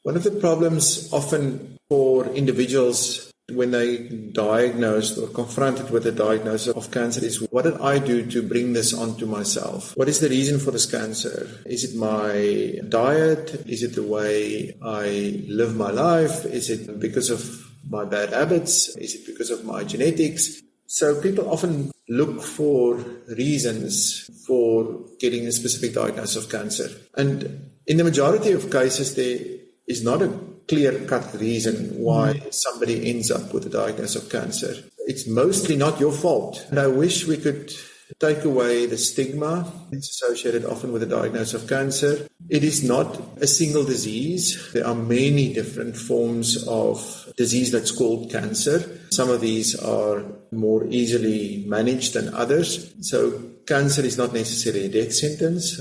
One of the problems often for individuals when they diagnosed or confronted with a diagnosis of cancer is, what did I do to bring this onto myself? What is the reason for this cancer? Is it my diet? Is it the way I live my life? Is it because of my bad habits? Is it because of my genetics? So people often look for reasons for getting a specific diagnosis of cancer. And in the majority of cases, there is not a clear-cut reason why somebody ends up with a diagnosis of cancer. It's mostly not your fault. And I wish we could take away the stigma that's associated often with a diagnosis of cancer. It is not a single disease. There are many different forms of disease that's called cancer. Some of these are more easily managed than others. So cancer is not necessarily a death sentence,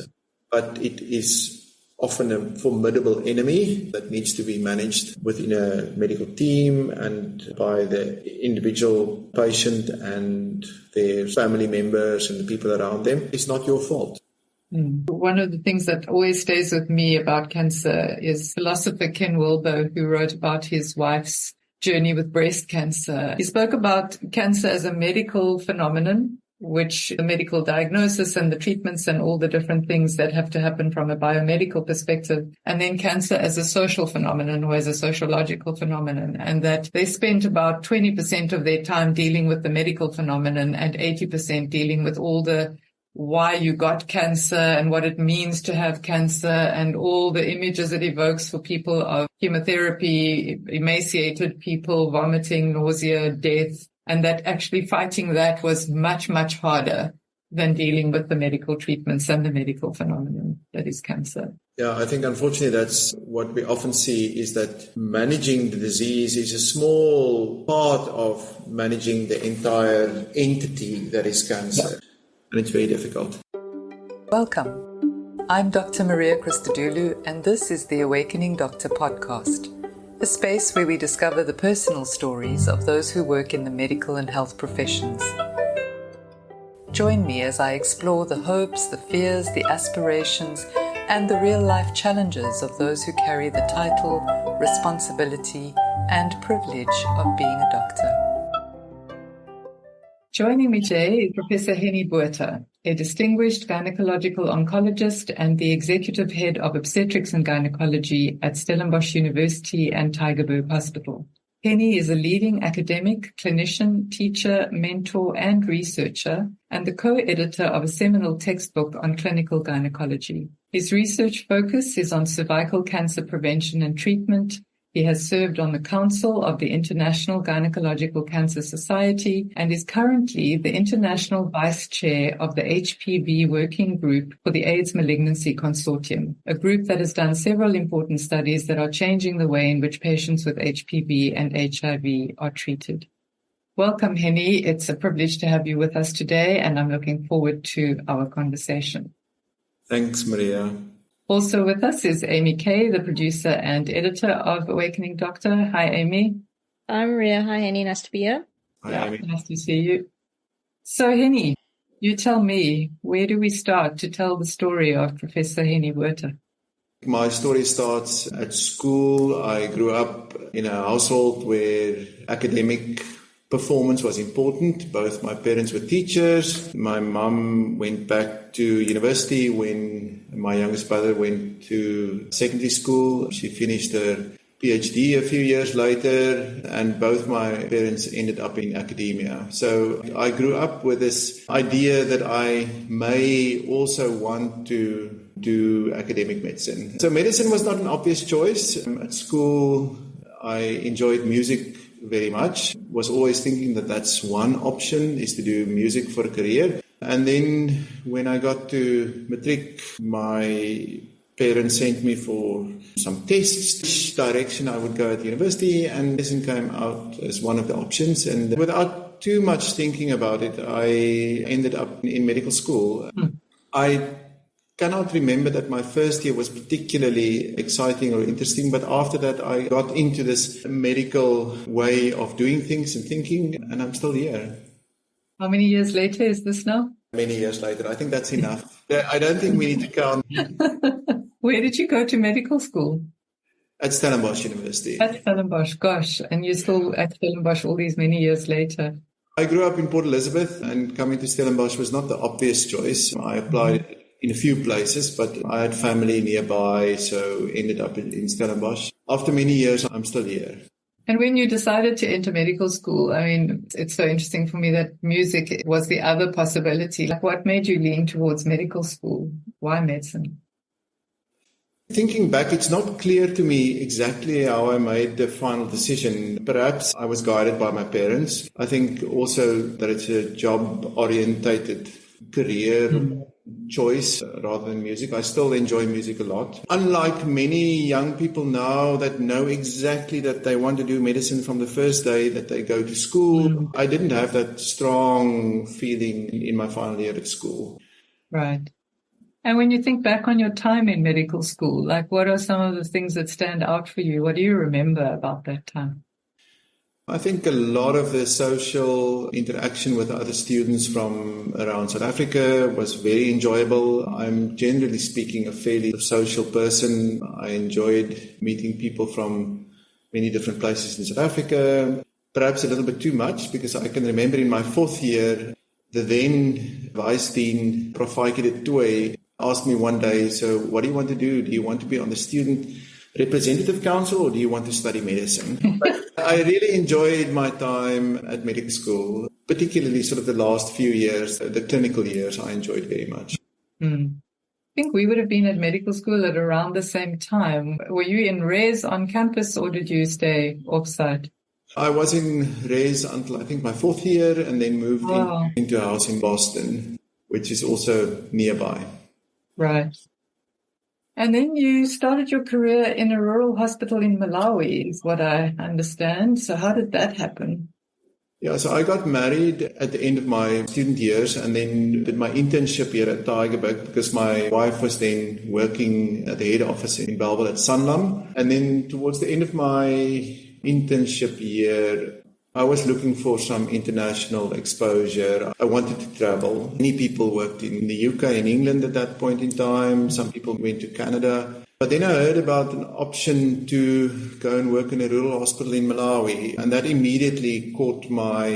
but it is often a formidable enemy that needs to be managed within a medical team and by the individual patient and their family members and the people around them. It's not your fault. One of the things that always stays with me about cancer is philosopher Ken Wilber, who wrote about his wife's journey with breast cancer. He spoke about cancer as a medical phenomenon, which the medical diagnosis and the treatments and all the different things that have to happen from a biomedical perspective, and then cancer as a social phenomenon or as a sociological phenomenon, and that they spent about 20% of their time dealing with the medical phenomenon and 80% dealing with all the why you got cancer and what it means to have cancer and all the images it evokes for people of chemotherapy, emaciated people, vomiting, nausea, death. And that actually fighting that was much, much harder than dealing with the medical treatments and the medical phenomenon that is cancer. Yeah, I think unfortunately that's what we often see, is that managing the disease is a small part of managing the entire entity that is cancer. And it's very difficult. Welcome. I'm Dr Maria Christodoulou, and this is the Awakening Doctor podcast. A space where we discover the personal stories of those who work in the medical and health professions. Join me as I explore the hopes, the fears, the aspirations, and the real-life challenges of those who carry the title, responsibility, and privilege of being a doctor. Joining me today is Professor Hennie Botha, a distinguished gynaecological oncologist and the executive head of Obstetrics and Gynaecology at Stellenbosch University and Tygerberg Hospital. Hennie is a leading academic, clinician, teacher, mentor, and researcher, and the co-editor of a seminal textbook on clinical gynecology. His research focus is on cervical cancer prevention and treatment. He has served on the Council of the International Gynaecological Cancer Society and is currently the International Vice Chair of the HPV Working Group for the AIDS Malignancy Consortium, a group that has done several important studies that are changing the way in which patients with HPV and HIV are treated. Welcome, Hennie. It's a privilege to have you with us today, and I'm looking forward to our conversation. Thanks, Maria. Also with us is Amy Kay, the producer and editor of Awakening Doctor. Hi, Amy. Hi, Maria. Hi, Hennie. Nice to be here. Hi, Amy. Nice to see you. So, Hennie, you tell me, where do we start to tell the story of Professor Hennie Botha? My story starts at school. I grew up in a household where academic performance was important. Both my parents were teachers. My mum went back to university when my youngest brother went to secondary school. She finished her PhD a few years later, and both my parents ended up in academia. So I grew up with this idea that I may also want to do academic medicine. So medicine was not an obvious choice. At school, I enjoyed music very much. Was always thinking that that's one option, is to do music for a career. And then when I got to matric, my parents sent me for some tests, which direction I would go at university, and medicine came out as one of the options. And without too much thinking about it, I ended up in medical school. I cannot remember that my first year was particularly exciting or interesting, but after that I got into this medical way of doing things and thinking, and I'm still here. How many years later is this now? Many years later. I think that's enough. I don't think we need to count. Where did you go to medical school? At Stellenbosch University. At Stellenbosch, gosh, and you're still at Stellenbosch all these many years later. I grew up in Port Elizabeth, and coming to Stellenbosch was not the obvious choice. I applied in a few places, but I had family nearby, so ended up in Stellenbosch. After many years, I'm still here. And when you decided to enter medical school, I mean, it's so interesting for me that music was the other possibility. Like, what made you lean towards medical school? Why medicine? Thinking back, it's not clear to me exactly how I made the final decision. Perhaps I was guided by my parents. I think also that it's a job-orientated career choice rather than music. I still enjoy music a lot. Unlike many young people now that know exactly that they want to do medicine from the first day that they go to school, I didn't have that strong feeling in my final year at school. Right. And when you think back on your time in medical school, like what are some of the things that stand out for you? What do you remember about that time? I think a lot of the social interaction with other students from around South Africa was very enjoyable. I'm generally speaking a fairly social person. I enjoyed meeting people from many different places in South Africa, perhaps a little bit too much, because I can remember in my fourth year, the then Vice Dean, Prof Botha, asked me one day, so what do you want to do? Do you want to be on the student representative council or do you want to study medicine? I really enjoyed my time at medical school, particularly sort of the last few years, the clinical years I enjoyed very much. I think we would have been at medical school at around the same time. Were you in res on campus or did you stay off-site? I was in res until I think my fourth year and then moved into a house in Boston, which is also nearby. Right. And then you started your career in a rural hospital in Malawi, is what I understand. So how did that happen? Yeah, so I got married at the end of my student years and then did my internship here at Tygerberg because my wife was then working at the head office in Bellville at Sanlam. And then towards the end of my internship year, I was looking for some international exposure. I wanted to travel. Many people worked in the UK and England at that point in time. Some people went to Canada. But then I heard about an option to go and work in a rural hospital in Malawi, and that immediately caught my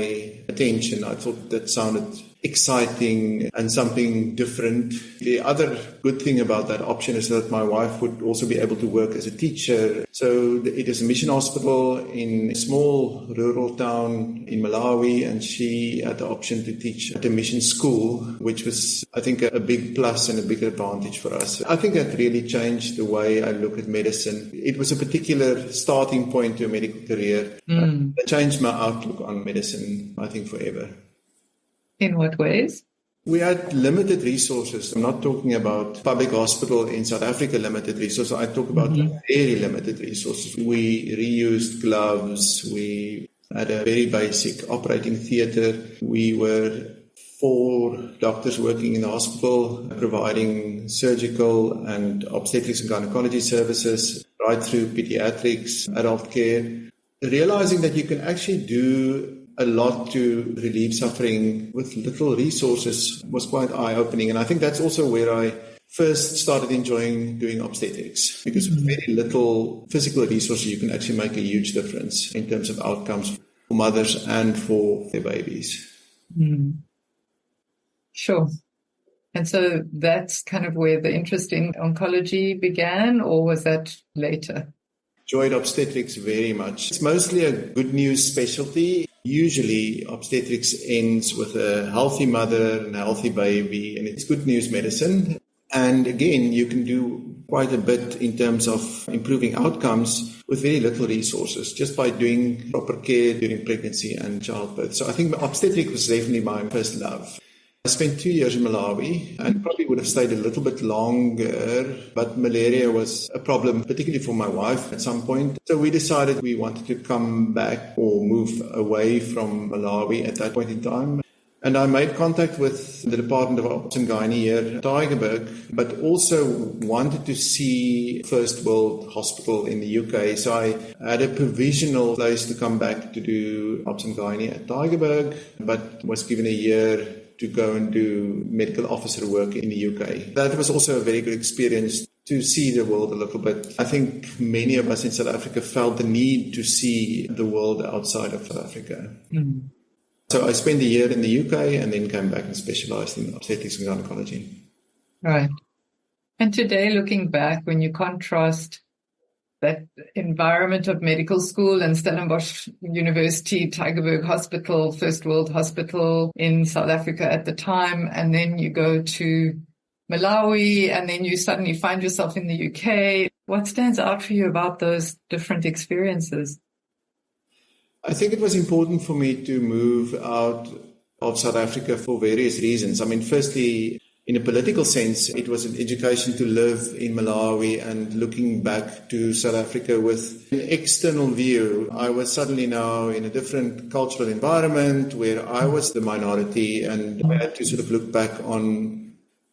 attention. I thought that sounded exciting and something different. The other good thing about that option is that my wife would also be able to work as a teacher. So it is a mission hospital in a small rural town in Malawi, and she had the option to teach at a mission school, which was, I think, a big plus and a big advantage for us. I think that really changed the way I look at medicine. It was a particular starting point to a medical career. It changed my outlook on medicine, I think, forever. In what ways? We had limited resources. I'm not talking about public hospital in South Africa limited resources. I talk about very limited resources. We reused gloves. We had a very basic operating theatre. We were 4 doctors working in the hospital, providing surgical and obstetrics and gynaecology services, right through pediatrics, adult care. Realizing that you can actually do a lot to relieve suffering with little resources was quite eye-opening. And I think that's also where I first started enjoying doing obstetrics, because with very little physical resources, you can actually make a huge difference in terms of outcomes for mothers and for their babies. Sure. And so that's kind of where the interest in oncology began, or was that later? Enjoyed obstetrics very much. It's mostly a good news specialty. Usually obstetrics ends with a healthy mother and a healthy baby, and it's good news medicine. And again, you can do quite a bit in terms of improving outcomes with very little resources, just by doing proper care during pregnancy and childbirth. So I think obstetrics was definitely my first love. I spent 2 years in Malawi and probably would have stayed a little bit longer, but malaria was a problem, particularly for my wife at some point. So we decided we wanted to come back or move away from Malawi at that point in time. And I made contact with the Department of Obs and Gynae here at Tygerberg, but also wanted to see First World Hospital in the UK. So I had a provisional place to come back to do Obs and Gynae at Tygerberg, but was given a year to go and do medical officer work in the UK. That was also a very good experience to see the world a little bit. I think many of us in South Africa felt the need to see the world outside of South Africa. Mm-hmm. So I spent a year in the UK and then came back and specialized in obstetrics and gynecology. Right. And today, looking back, when you contrast that environment of medical school and Stellenbosch University, Tygerberg Hospital, First World Hospital in South Africa at the time, and then you go to Malawi, and then you suddenly find yourself in the UK. What stands out for you about those different experiences? I think it was important for me to move out of South Africa for various reasons. I mean, firstly, in a political sense, it was an education to live in Malawi and looking back to South Africa with an external view. I was suddenly now in a different cultural environment where I was the minority, and I had to sort of look back on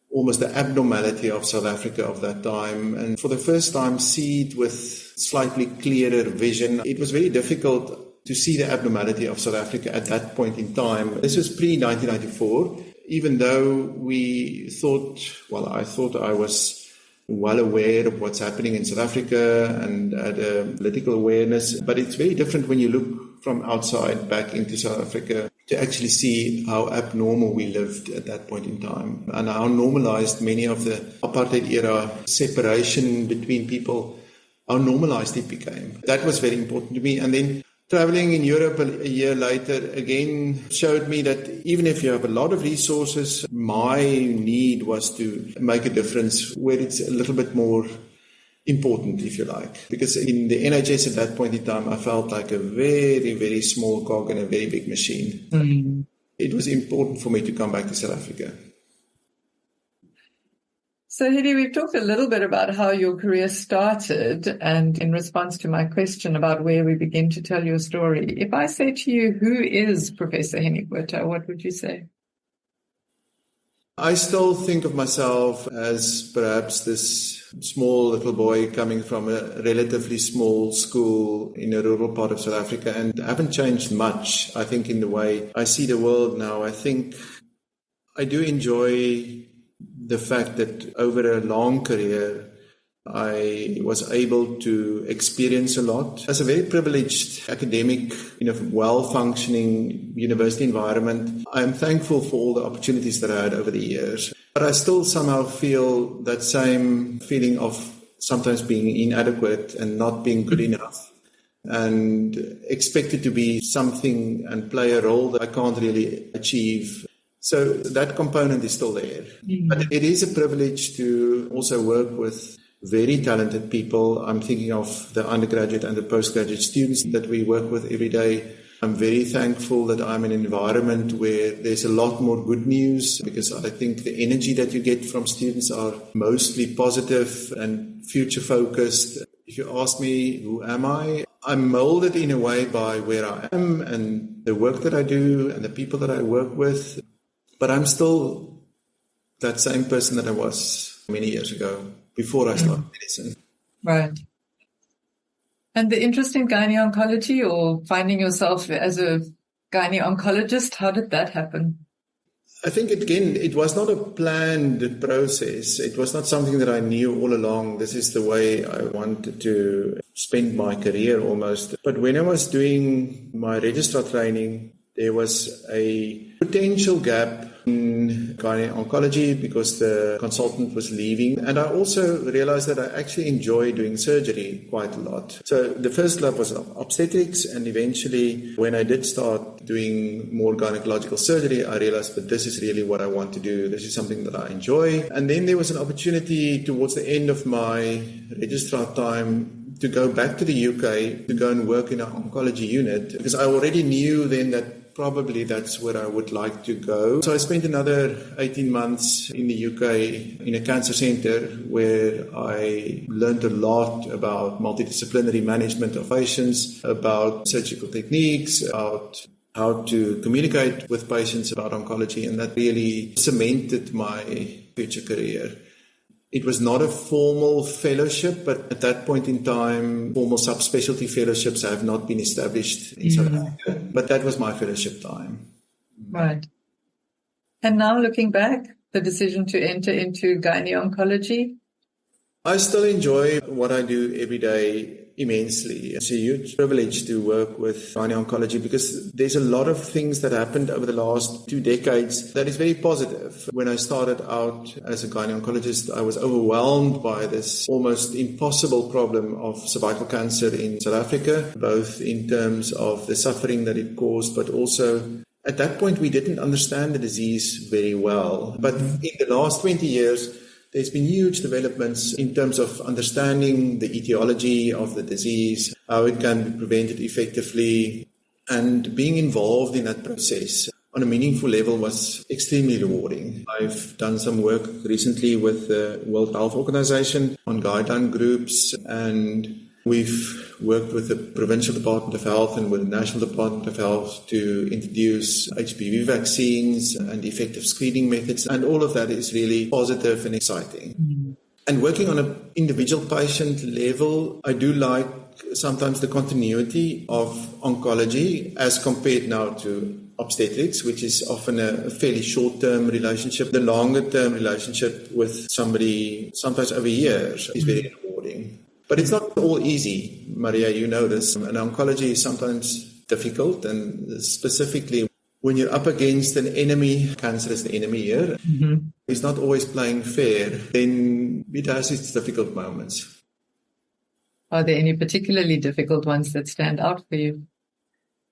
almost the abnormality of South Africa of that time, and for the first time see it with slightly clearer vision. It was very difficult to see the abnormality of South Africa at that point in time. This was pre-1994, even though we thought, well, I thought I was well aware of what's happening in South Africa and had a political awareness, but it's very different when you look from outside back into South Africa to actually see how abnormal we lived at that point in time and how normalized many of the apartheid era separation between people, how normalized it became. That was very important to me. And then traveling in Europe a year later again showed me that even if you have a lot of resources, my need was to make a difference where it's a little bit more important, if you like. Because in the NHS at that point in time, I felt like a very, very small cog in a very big machine. Mm. It was important for me to come back to South Africa. So, Hennie, we've talked a little bit about how your career started, and in response to my question about where we begin to tell your story, if I say to you, who is Professor Hennie Botha, what would you say? I still think of myself as perhaps this small little boy coming from a relatively small school in a rural part of South Africa, and I haven't changed much, I think, in the way I see the world now. I think I do enjoy the fact that over a long career, I was able to experience a lot. As a very privileged academic in a well-functioning university environment, I'm thankful for all the opportunities that I had over the years. But I still somehow feel that same feeling of sometimes being inadequate and not being good enough and expected to be something and play a role that I can't really achieve. So that component is still there. Mm-hmm. But it is a privilege to also work with very talented people. I'm thinking of the undergraduate and the postgraduate students that we work with every day. I'm very thankful that I'm in an environment where there's a lot more good news, because I think the energy that you get from students are mostly positive and future focused. If you ask me, who am I? I'm molded in a way by where I am and the work that I do and the people that I work with. But I'm still that same person that I was many years ago, before I started medicine. Right. And the interest in gynaecology, or finding yourself as a gynaecologist, how did that happen? I think, again, it was not a planned process. It was not something that I knew all along. This is the way I wanted to spend my career almost. But when I was doing my registrar training, there was a potential gap in gynaecology because the consultant was leaving. And I also realized that I actually enjoy doing surgery quite a lot. So the first lab was obstetrics, and eventually when I did start doing more gynecological surgery, I realized that this is really what I want to do. This is something that I enjoy. And then there was an opportunity towards the end of my registrar time to go back to the UK to go and work in an oncology unit, because I already knew then that probably that's where I would like to go. So I spent another 18 months in the UK in a cancer center where I learned a lot about multidisciplinary management of patients, about surgical techniques, about how to communicate with patients about oncology, and that really cemented my future career. It was not a formal fellowship, but at that point in time, formal subspecialty fellowships have not been established in South Africa. But that was my fellowship time. Right. And now looking back, the decision to enter into gynaecology? I still enjoy what I do every day immensely. It's a huge privilege to work with gynaecology because there's a lot of things that happened over the last 2 decades that is very positive. When I started out as a gynaecologist, I was overwhelmed by this almost impossible problem of cervical cancer in South Africa, both in terms of the suffering that it caused, but also at that point we didn't understand the disease very well. But in the last 20 years, there's been huge developments in terms of understanding the etiology of the disease, how it can be prevented effectively, and being involved in that process on a meaningful level was extremely rewarding. I've done some work recently with the World Health Organization on guideline groups, and we've worked with the Provincial Department of Health and with the National Department of Health to introduce HPV vaccines and effective screening methods. And all of that is really positive and exciting. And working on an individual patient level, I do like sometimes the continuity of oncology as compared now to obstetrics, which is often a fairly short-term relationship. The longer-term relationship with somebody, sometimes over years, is very rewarding. But it's not all easy, Maria, you know this. And oncology is sometimes difficult, and specifically when you're up against an enemy, cancer is the enemy here, it's not always playing fair, then it has its difficult moments. Are there any particularly difficult ones that stand out for you?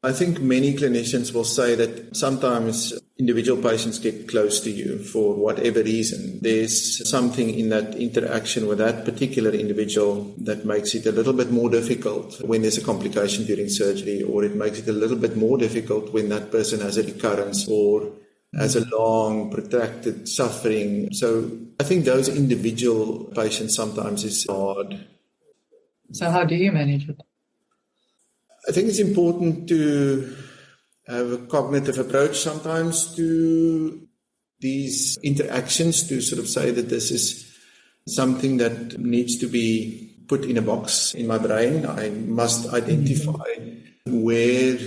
I think many clinicians will say that sometimes individual patients get close to you for whatever reason. There's something in that interaction with that particular individual that makes it a little bit more difficult when there's a complication during surgery, or it makes it a little bit more difficult when that person has a recurrence or has a long, protracted suffering. So I think those individual patients sometimes is hard. So how do you manage it? I think it's important to have a cognitive approach sometimes to these interactions, to sort of say that this is something that needs to be put in a box in my brain. I must identify where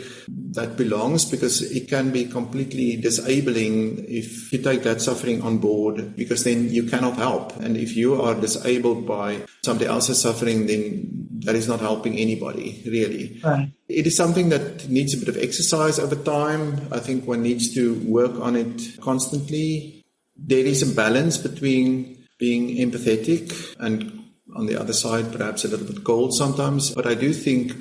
that belongs, because it can be completely disabling if you take that suffering on board, because then you cannot help. And if you are disabled by somebody else's suffering, then that is not helping anybody, really. Right. It is something that needs a bit of exercise over time. I think one needs to work on it constantly. There is a balance between being empathetic and, on the other side, perhaps a little bit cold sometimes. But I do think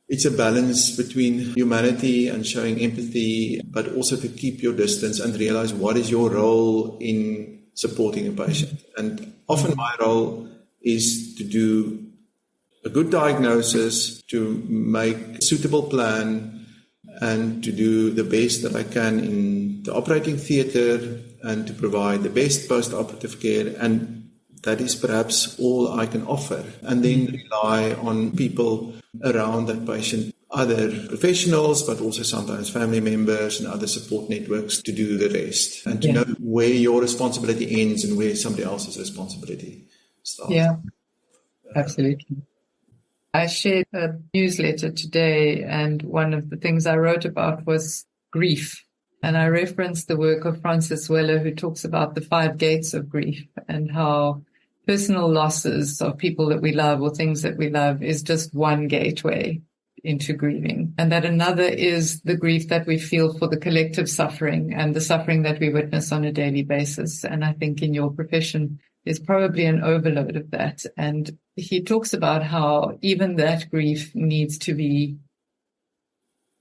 it's a balance between humanity and showing empathy, but also to keep your distance and realize what is your role in supporting a patient. And often my role is to do a good diagnosis, to make a suitable plan, and to do the best that I can in the operating theatre and to provide the best post-operative care. And that is perhaps all I can offer. And then rely on people around that patient, other professionals, but also sometimes family members and other support networks to do the rest. And to know where your responsibility ends and where somebody else's responsibility starts. Yeah, absolutely. I shared a newsletter today, and one of the things I wrote about was grief. And I referenced the work of Francis Weller, who talks about the 5 gates of grief, and how personal losses of people that we love or things that we love is just one gateway into grieving. And that another is the grief that we feel for the collective suffering and the suffering that we witness on a daily basis. And I think in your profession, there's probably an overload of that. And he talks about how even that grief needs to be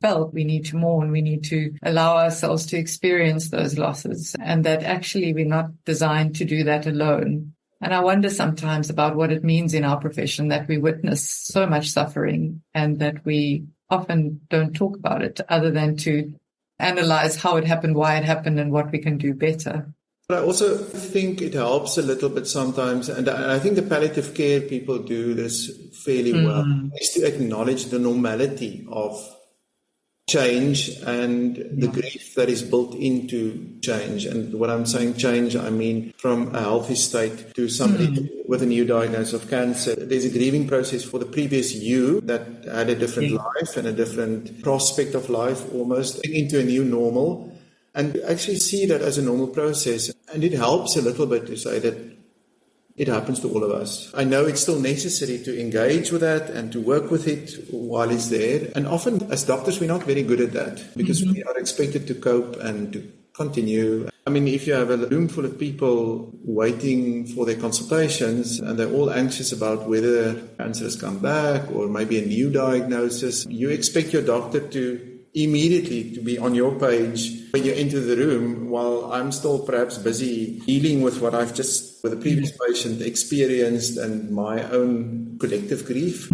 felt. We need to mourn. We need to allow ourselves to experience those losses, and that actually we're not designed to do that alone. And I wonder sometimes about what it means in our profession that we witness so much suffering and that we often don't talk about it other than to analyze how it happened, why it happened, and what we can do better. But I also think it helps a little bit sometimes, and I think the palliative care people do this fairly well, is to acknowledge the normality of change and the grief that is built into change. And when I'm saying change, I mean from a healthy state to somebody with a new diagnosis of cancer. There's a grieving process for the previous you that had a different life and a different prospect of life, almost into a new normal. And actually see that as a normal process. And it helps a little bit to say that It happens to all of us. I know it's still necessary to engage with that and to work with it while it's there. And often as doctors, we're not very good at that because we are expected to cope and to continue. I mean, if you have a room full of people waiting for their consultations and they're all anxious about whether cancer has come back or maybe a new diagnosis, you expect your doctor to immediately to be on your page when you enter the room, while I'm still perhaps busy dealing with what I've just, with the previous patient, experienced and my own collective grief.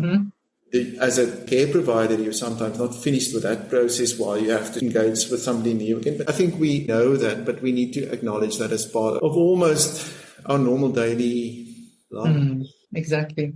As a care provider, you're sometimes not finished with that process while you have to engage with somebody new again. But I think we know that, but we need to acknowledge that as part of almost our normal daily life. Exactly.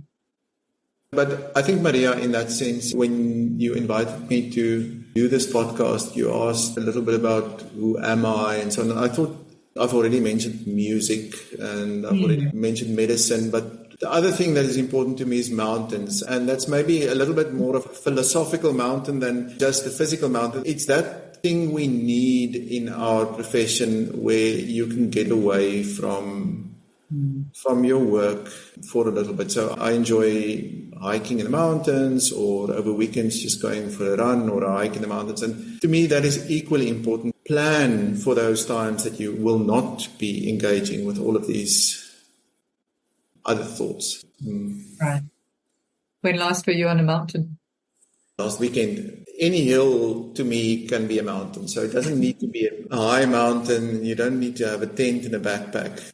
But I think, Maria, in that sense, when you invited me to do this podcast, you asked a little bit about who am I and so on. I thought I've already mentioned music and I've already mentioned medicine, but the other thing that is important to me is mountains. And that's maybe a little bit more of a philosophical mountain than just a physical mountain. It's that thing we need in our profession where you can get away from your work for a little bit. So I enjoy hiking in the mountains, or over weekends just going for a run or a hike in the mountains. And to me, that is equally important. Plan for those times that you will not be engaging with all of these other thoughts. Right. When last were you on a mountain? Last weekend. Any hill to me can be a mountain. So it doesn't need to be a high mountain. You don't need to have a tent and a backpack.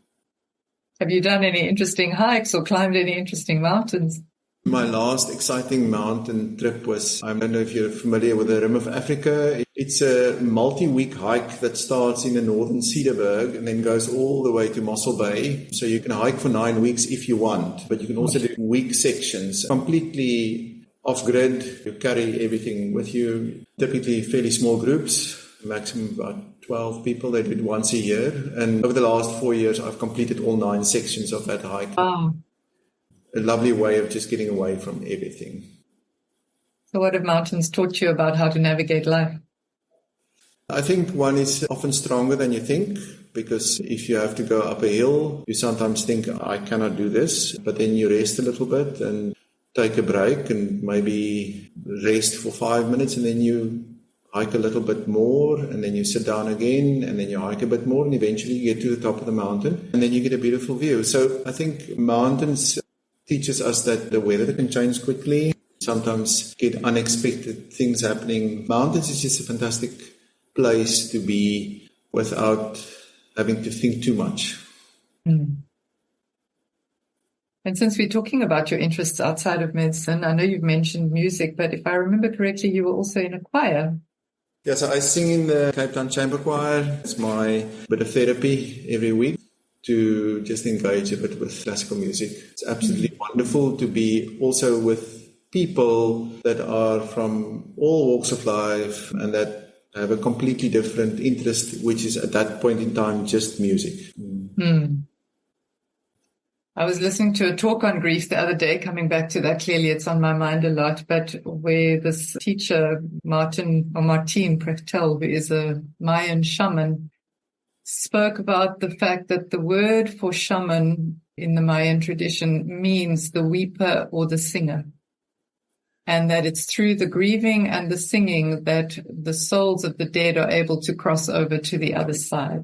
Have you done any interesting hikes or climbed any interesting mountains? My last exciting mountain trip was, I don't know if you're familiar with the Rim of Africa. It's a multi-week hike that starts in the northern Cederberg and then goes all the way to Mossel Bay. So you can hike for 9 weeks if you want, but you can also do week sections, completely off-grid. You carry everything with you, typically fairly small groups, maximum about 12 people. They do it once a year. And over the last 4 years, I've completed all 9 sections of that hike. Wow. A lovely way of just getting away from everything. So what have mountains taught you about how to navigate life? I think one is often stronger than you think, because if you have to go up a hill, you sometimes think, I cannot do this, but then you rest a little bit and take a break and maybe rest for 5 minutes, and then you hike a little bit more, and then you sit down again, and then you hike a bit more, and eventually you get to the top of the mountain, and then you get a beautiful view. So I think mountains teaches us that the weather can change quickly, sometimes get unexpected things happening. Mountains is just a fantastic place to be without having to think too much. And since we're talking about your interests outside of medicine, I know you've mentioned music, but if I remember correctly, you were also in a choir. Yeah, so I sing in the Cape Town Chamber Choir. It's my bit of therapy every week to just engage a bit with classical music. It's absolutely wonderful to be also with people that are from all walks of life and that have a completely different interest, which is at that point in time just music. I was listening to a talk on grief the other day, coming back to that. Clearly it's on my mind a lot, but where this teacher, Martin Prechtel, who is a Mayan shaman, spoke about the fact that the word for shaman in the Mayan tradition means the weeper or the singer, and that it's through the grieving and the singing that the souls of the dead are able to cross over to the other side.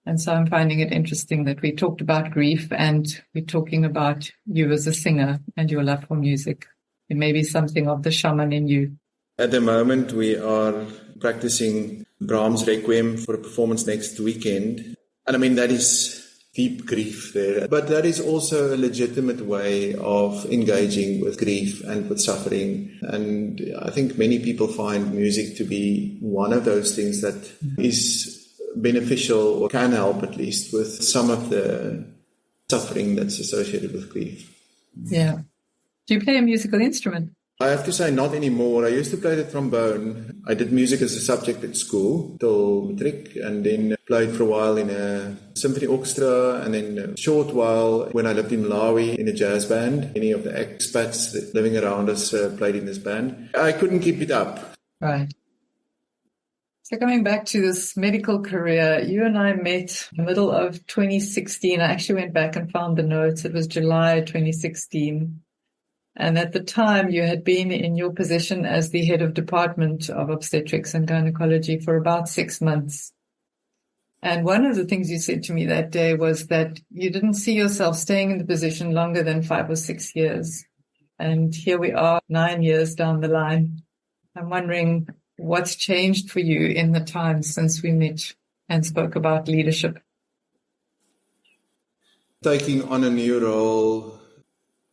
And so I'm finding it interesting that we talked about grief and we're talking about you as a singer and your love for music. It may be something of the shaman in you. At the moment, we are practicing Brahms' Requiem for a performance next weekend. And I mean, that is deep grief there. But that is also a legitimate way of engaging with grief and with suffering. And I think many people find music to be one of those things that is beneficial or can help at least with some of the suffering that's associated with grief. Yeah. Do you play a musical instrument? I have to say not anymore. I used to play the trombone. I did music as a subject at school till matric, and then played for a while in a symphony orchestra, and then a short while when I lived in Malawi in a jazz band. Many of the expats living around us played in this band. I couldn't keep it up. Right. So coming back to this medical career, you and I met in the middle of 2016. I actually went back and found the notes. It was July 2016. And at the time, you had been in your position as the head of Department of Obstetrics and Gynaecology for about 6 months. And one of the things you said to me that day was that you didn't see yourself staying in the position longer than 5 or 6 years. And here we are 9 years down the line. I'm wondering what's changed for you in the time since we met and spoke about leadership. Taking on a new role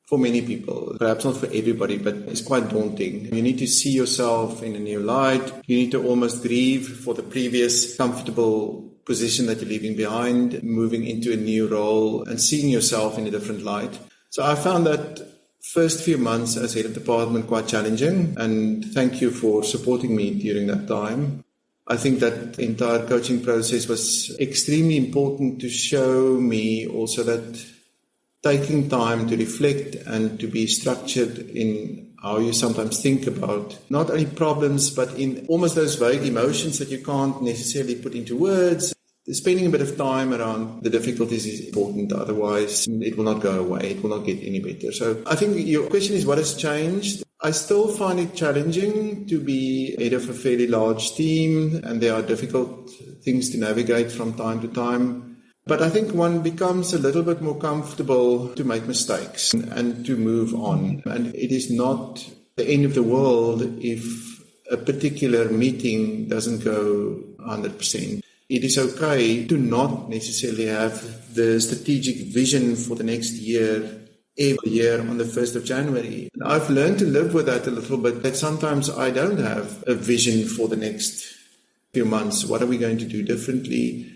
for many people, perhaps not for everybody, but it's quite daunting. You need to see yourself in a new light. You need to almost grieve for the previous comfortable position that you're leaving behind, moving into a new role and seeing yourself in a different light. So I found that first few months as head of department quite challenging, and thank you for supporting me during that time. I think that the entire coaching process was extremely important to show me also that taking time to reflect and to be structured in how you sometimes think about not only problems, but in almost those vague emotions that you can't necessarily put into words. Spending a bit of time around the difficulties is important, otherwise it will not go away, it will not get any better. So I think your question is what has changed? I still find it challenging to be head of a fairly large team, and there are difficult things to navigate from time to time. But I think one becomes a little bit more comfortable to make mistakes and to move on. And it is not the end of the world if a particular meeting doesn't go 100%. It is okay to not necessarily have the strategic vision for the next year every year on the 1st of January. And I've learned to live with that a little bit, that sometimes I don't have a vision for the next few months. What are we going to do differently?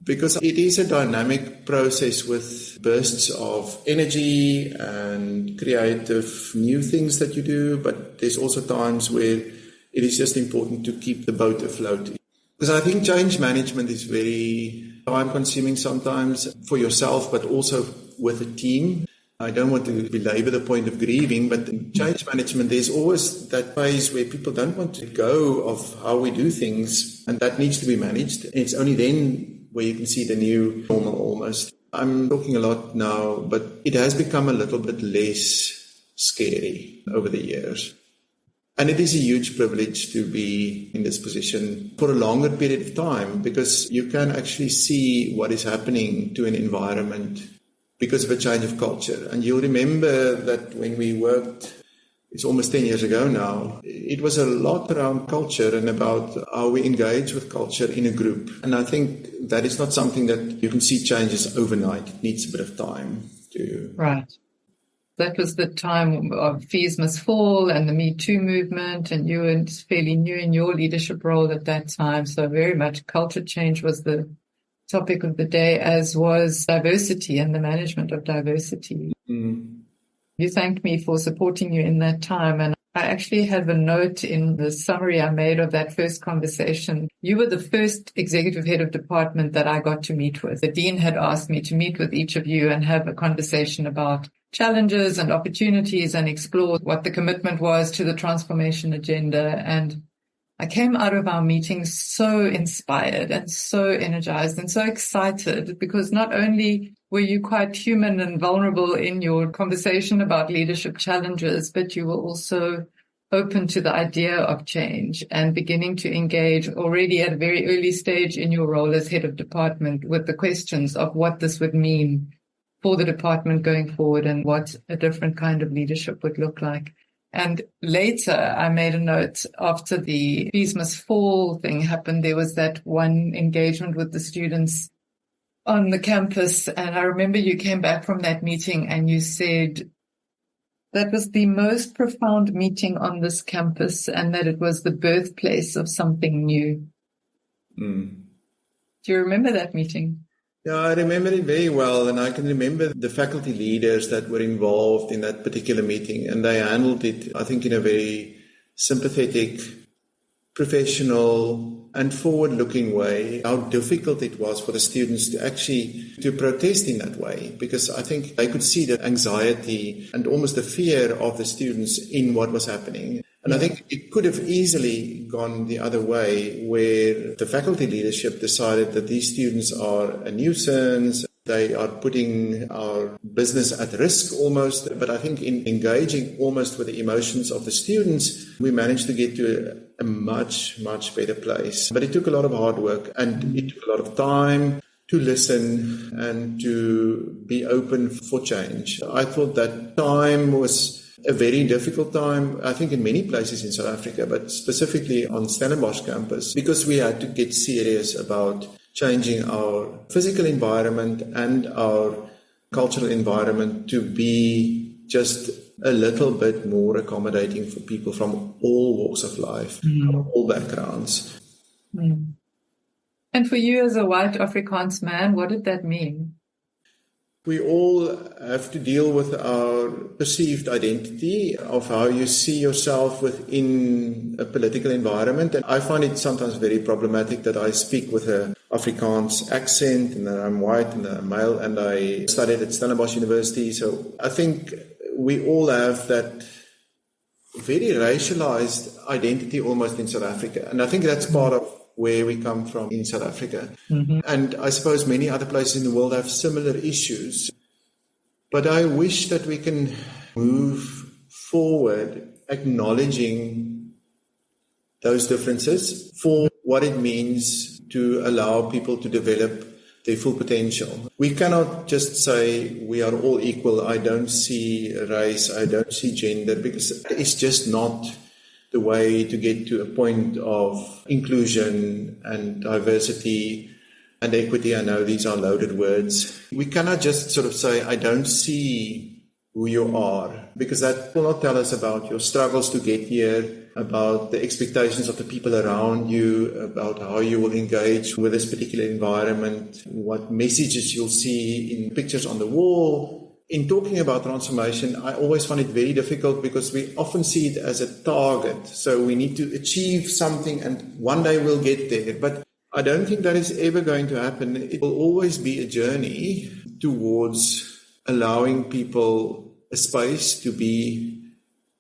Because it is a dynamic process with bursts of energy and creative new things that you do, but there's also times where it is just important to keep the boat afloat. Because I think change management is very time-consuming sometimes for yourself, but also with a team. I don't want to belabor the point of grieving, but in change management, there's always that phase where people don't want to go of how we do things, and that needs to be managed. And it's only then where you can see the new normal almost. I'm talking a lot now, but it has become a little bit less scary over the years. And it is a huge privilege to be in this position for a longer period of time, because you can actually see what is happening to an environment because of a change of culture. And you'll remember that when we worked, it's almost 10 years ago now, it was a lot around culture and about how we engage with culture in a group. And I think that is not something that you can see changes overnight. It needs a bit of time to... Right. That was the time of Fees Must Fall and the Me Too movement, and you were fairly new in your leadership role at that time. So very much culture change was the topic of the day, as was diversity and the management of diversity. Mm. You thanked me for supporting you in that time, and I actually have a note in the summary I made of that first conversation. You were the first executive head of department that I got to meet with. The dean had asked me to meet with each of you and have a conversation about challenges and opportunities and explore what the commitment was to the transformation agenda. And I came out of our meeting so inspired and so energized and so excited, because not only were you quite human and vulnerable in your conversation about leadership challenges, but you were also open to the idea of change and beginning to engage already at a very early stage in your role as head of department with the questions of what this would mean for the department going forward and what a different kind of leadership would look like. And later, I made a note after the Fees Must Fall thing happened, there was that one engagement with the students on the campus. And I remember you came back from that meeting and you said that was the most profound meeting on this campus and that it was the birthplace of something new. Mm. Do you remember that meeting? Yeah, I remember it very well, and I can remember the faculty leaders that were involved in that particular meeting, and they handled it, I think, in a very sympathetic, professional and forward-looking way. How difficult it was for the students to actually to protest in that way, because I think they could see the anxiety and almost the fear of the students in what was happening. And And I think it could have easily gone the other way, where the faculty leadership decided that these students are a nuisance, they are putting our business at risk almost. But I think in engaging almost with the emotions of the students, we managed to get to a much, much better place. But it took a lot of hard work, and it took a lot of time to listen and to be open for change. I thought that time was a very difficult time, I think in many places in South Africa, but specifically on Stellenbosch campus, because we had to get serious about changing our physical environment and our cultural environment to be just a little bit more accommodating for people from all walks of life, from all backgrounds. And for you as a white Afrikaans man, what did that mean? We all have to deal with our perceived identity of how you see yourself within a political environment. And I find it sometimes very problematic that I speak with an Afrikaans accent and that I'm white and that I'm male, and I studied at Stellenbosch University. So I think we all have that very racialized identity almost in South Africa. And I think that's part of where we come from in South Africa. And I suppose many other places in the world have similar issues. But I wish that we can move forward acknowledging those differences for what it means to allow people to develop their full potential. We cannot just say we are all equal. I don't see race, I don't see gender, because it's just not the way to get to a point of inclusion and diversity and equity. I know these are loaded words. We cannot just sort of say, I don't see who you are, because that will not tell us about your struggles to get here, about the expectations of the people around you, about how you will engage with this particular environment, what messages you'll see in pictures on the wall. In talking about transformation, I always find it very difficult because we often see it as a target. So we need to achieve something and one day we'll get there. But I don't think that is ever going to happen. It will always be a journey towards allowing people a space to be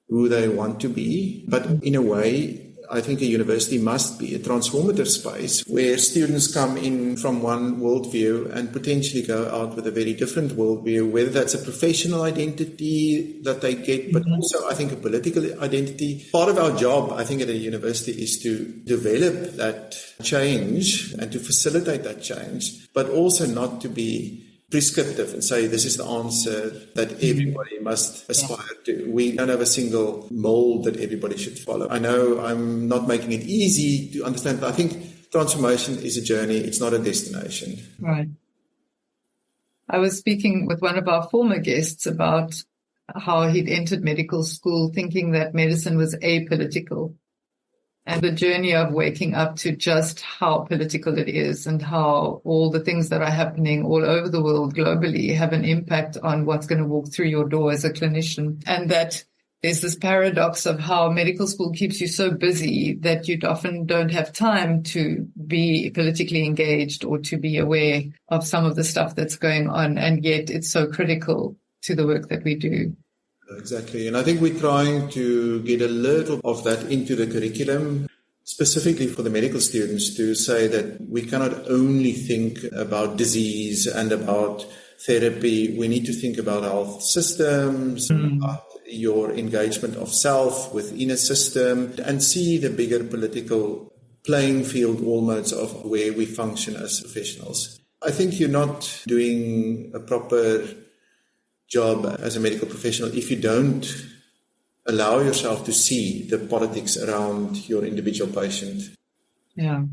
who they want to be. But in a way, I think a university must be a transformative space where students come in from one worldview and potentially go out with a very different worldview, whether that's a professional identity that they get, but also I think a political identity. Part of our job, I think, at a university is to develop that change and to facilitate that change, but also not to be prescriptive and say this is the answer that everybody must aspire to. We don't have a single mold that everybody should follow. I know I'm not making it easy to understand, but I think transformation is a journey. It's not a destination. Right. I was speaking with one of our former guests about how he'd entered medical school thinking that medicine was apolitical. And the journey of waking up to just how political it is and how all the things that are happening all over the world globally have an impact on what's going to walk through your door as a clinician. And that there's this paradox of how medical school keeps you so busy that you often don't have time to be politically engaged or to be aware of some of the stuff that's going on. And yet it's so critical to the work that we do. Exactly. And I think we're trying to get a little of that into the curriculum, specifically for the medical students, to say that we cannot only think about disease and about therapy. We need to think about health systems, about your engagement of self within a system, and see the bigger political playing field almost of where we function as professionals. I think you're not doing a proper job as a medical professional if you don't allow yourself to see the politics around your individual patient. Yeah.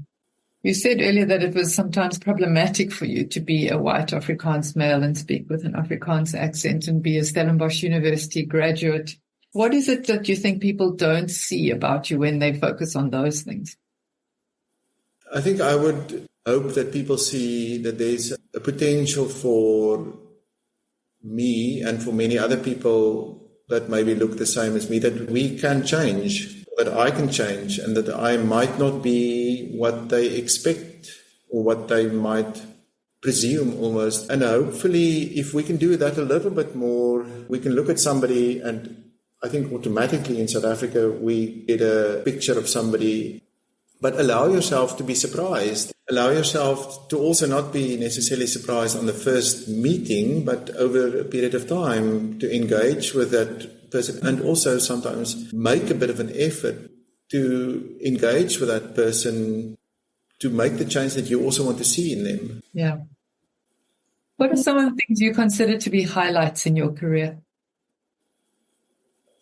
You said earlier that it was sometimes problematic for you to be a white Afrikaans male and speak with an Afrikaans accent and be a Stellenbosch University graduate. What is it that you think people don't see about you when they focus on those things? I think I would hope that people see that there's a potential for me and for many other people that maybe look the same as me, that we can change, that I can change, and that I might not be what they expect or what they might presume almost. And hopefully, if we can do that a little bit more, we can look at somebody and I think automatically in South Africa, we get a picture of somebody, but allow yourself to be surprised. Allow yourself to also not be necessarily surprised on the first meeting, but over a period of time to engage with that person, and also sometimes make a bit of an effort to engage with that person to make the change that you also want to see in them. Yeah. What are some of the things you consider to be highlights in your career?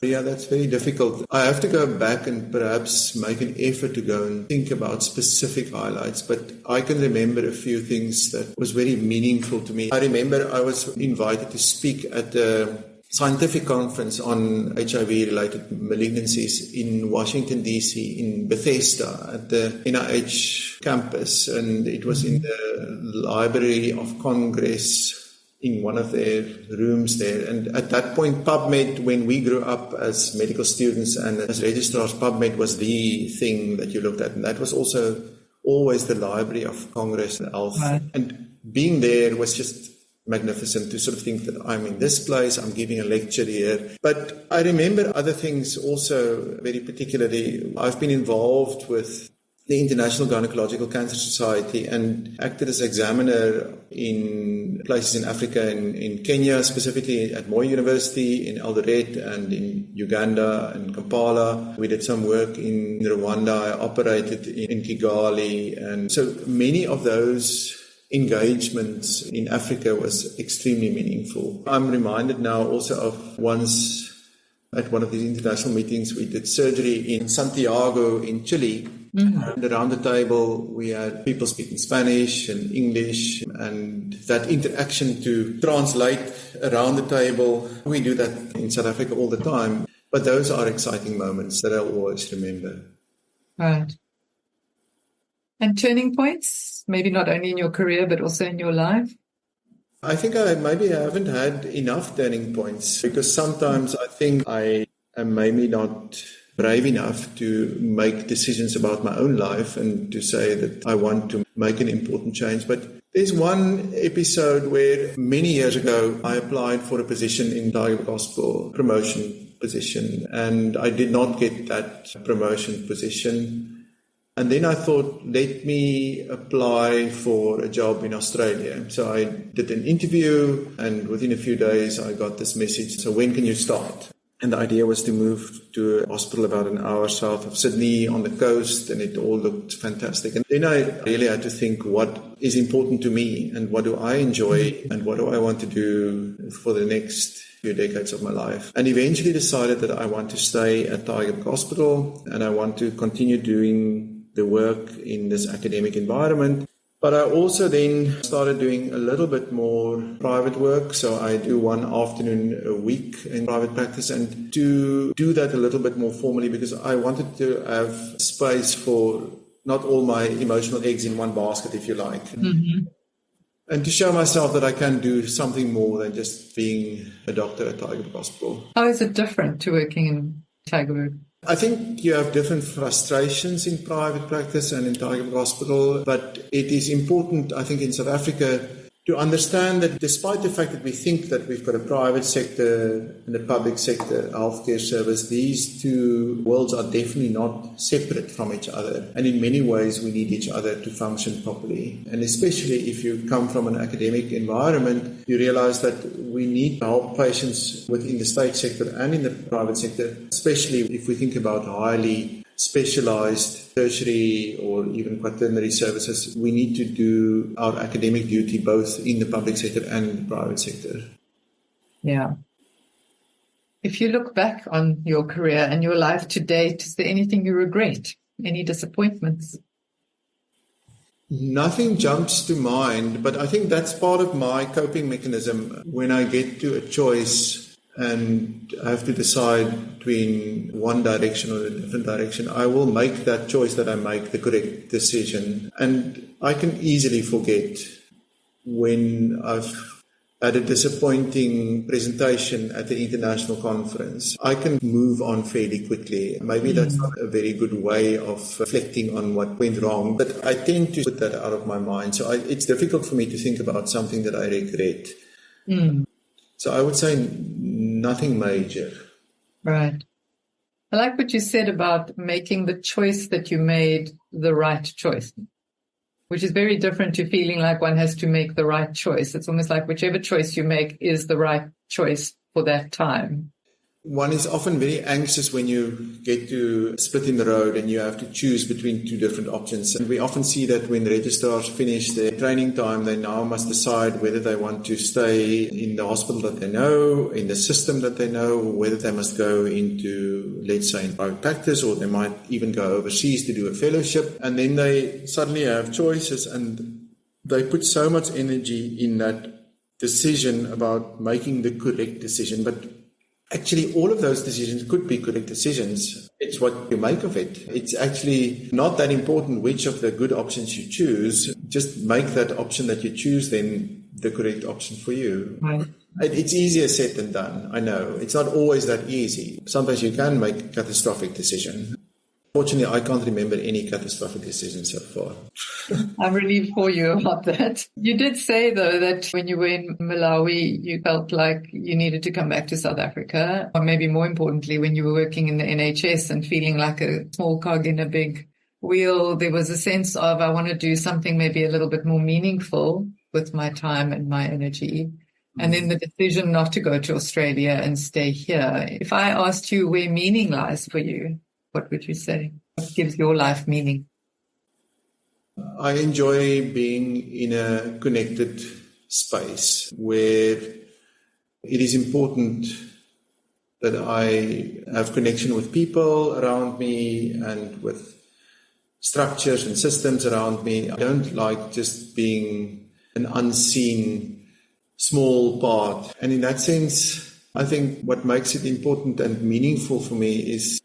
Yeah, that's very difficult. I have to go back and perhaps make an effort to go and think about specific highlights, but I can remember a few things that was very meaningful to me. I remember I was invited to speak at a scientific conference on HIV-related malignancies in Washington, D.C., in Bethesda, at the NIH campus, and it was in the Library of Congress, in one of their rooms there. And at that point, PubMed, when we grew up as medical students and as registrars, PubMed was the thing that you looked at. And that was also always the Library of Congress Health. Right. And being there was just magnificent to sort of think that I'm in this place, I'm giving a lecture here. But I remember other things also very particularly. I've been involved with the International Gynaecological Cancer Society and acted as examiner in places in Africa, in Kenya, specifically at Moi University, in Eldoret, and in Uganda and Kampala. We did some work in Rwanda. I operated in Kigali. And so many of those engagements in Africa was extremely meaningful. I'm reminded now also of once at one of these international meetings, we did surgery in Santiago in Chile. And around the table, we had people speaking Spanish and English, and that interaction to translate around the table. We do that in South Africa all the time, but those are exciting moments that I'll always remember. Right. And turning points, maybe not only in your career, but also in your life? I think I haven't had enough turning points, because sometimes I think I am maybe not brave enough to make decisions about my own life and to say that I want to make an important change. But there's one episode where many years ago I applied for a position in Tygerberg Hospital, promotion position, and I did not get that promotion position. And then I thought, let me apply for a job in Australia. So I did an interview, and within a few days I got this message. So when can you start? And the idea was to move to a hospital about an hour south of Sydney on the coast, and it all looked fantastic. And then I really had to think, what is important to me, and what do I enjoy, and what do I want to do for the next few decades of my life. And eventually decided that I want to stay at Tygerberg Hospital, and I want to continue doing the work in this academic environment. But I also then started doing a little bit more private work. So I do one afternoon a week in private practice, and to do that a little bit more formally, because I wanted to have space for not all my emotional eggs in one basket, if you like. Mm-hmm. And to show myself that I can do something more than just being a doctor at Tygerberg Hospital. How is it different to working in Tygerberg? I think you have different frustrations in private practice and in Tygerberg Hospital, but it is important, I think, in South Africa to understand that despite the fact that we think that we've got a private sector and a public sector healthcare service, these two worlds are definitely not separate from each other. And in many ways, we need each other to function properly. And especially if you come from an academic environment, you realize that we need to help patients within the state sector and in the private sector, especially if we think about highly specialized tertiary or even quaternary services. We need to do our academic duty both in the public sector and the private sector. Yeah. If you look back on your career and your life to date, is there anything you regret? Any disappointments? Nothing jumps to mind, but I think that's part of my coping mechanism. When I get to a choice and I have to decide between one direction or a different direction, I will make that choice that I make the correct decision. And I can easily forget when I've had a disappointing presentation at the international conference. I can move on fairly quickly. Maybe that's not a very good way of reflecting on what went wrong, but I tend to put that out of my mind. So it's difficult for me to think about something that I regret. So I would say nothing major. Right. I like what you said about making the choice that you made the right choice, which is very different to feeling like one has to make the right choice. It's almost like whichever choice you make is the right choice for that time. One is often very anxious when you get to split in the road and you have to choose between two different options. And we often see that when registrars finish their training time, they now must decide whether they want to stay in the hospital that they know, in the system that they know, or whether they must go into, let's say, in private practice, or they might even go overseas to do a fellowship. And then they suddenly have choices, and they put so much energy in that decision about making the correct decision. But actually, all of those decisions could be correct decisions. It's what you make of it. It's actually not that important which of the good options you choose. Just make that option that you choose then the correct option for you. Right. It's easier said than done. I know. It's not always that easy. Sometimes you can make a catastrophic decision. Fortunately, I can't remember any catastrophic decisions so far. I'm relieved for you about that. You did say, though, that when you were in Malawi, you felt like you needed to come back to South Africa, or maybe more importantly, when you were working in the NHS and feeling like a small cog in a big wheel, there was a sense of, I want to do something maybe a little bit more meaningful with my time and my energy. And then the decision not to go to Australia and stay here. If I asked you where meaning lies for you, what would you say? What gives your life meaning? I enjoy being in a connected space where it is important that I have connection with people around me and with structures and systems around me. I don't like just being an unseen small part. And in that sense, I think what makes it important and meaningful for me is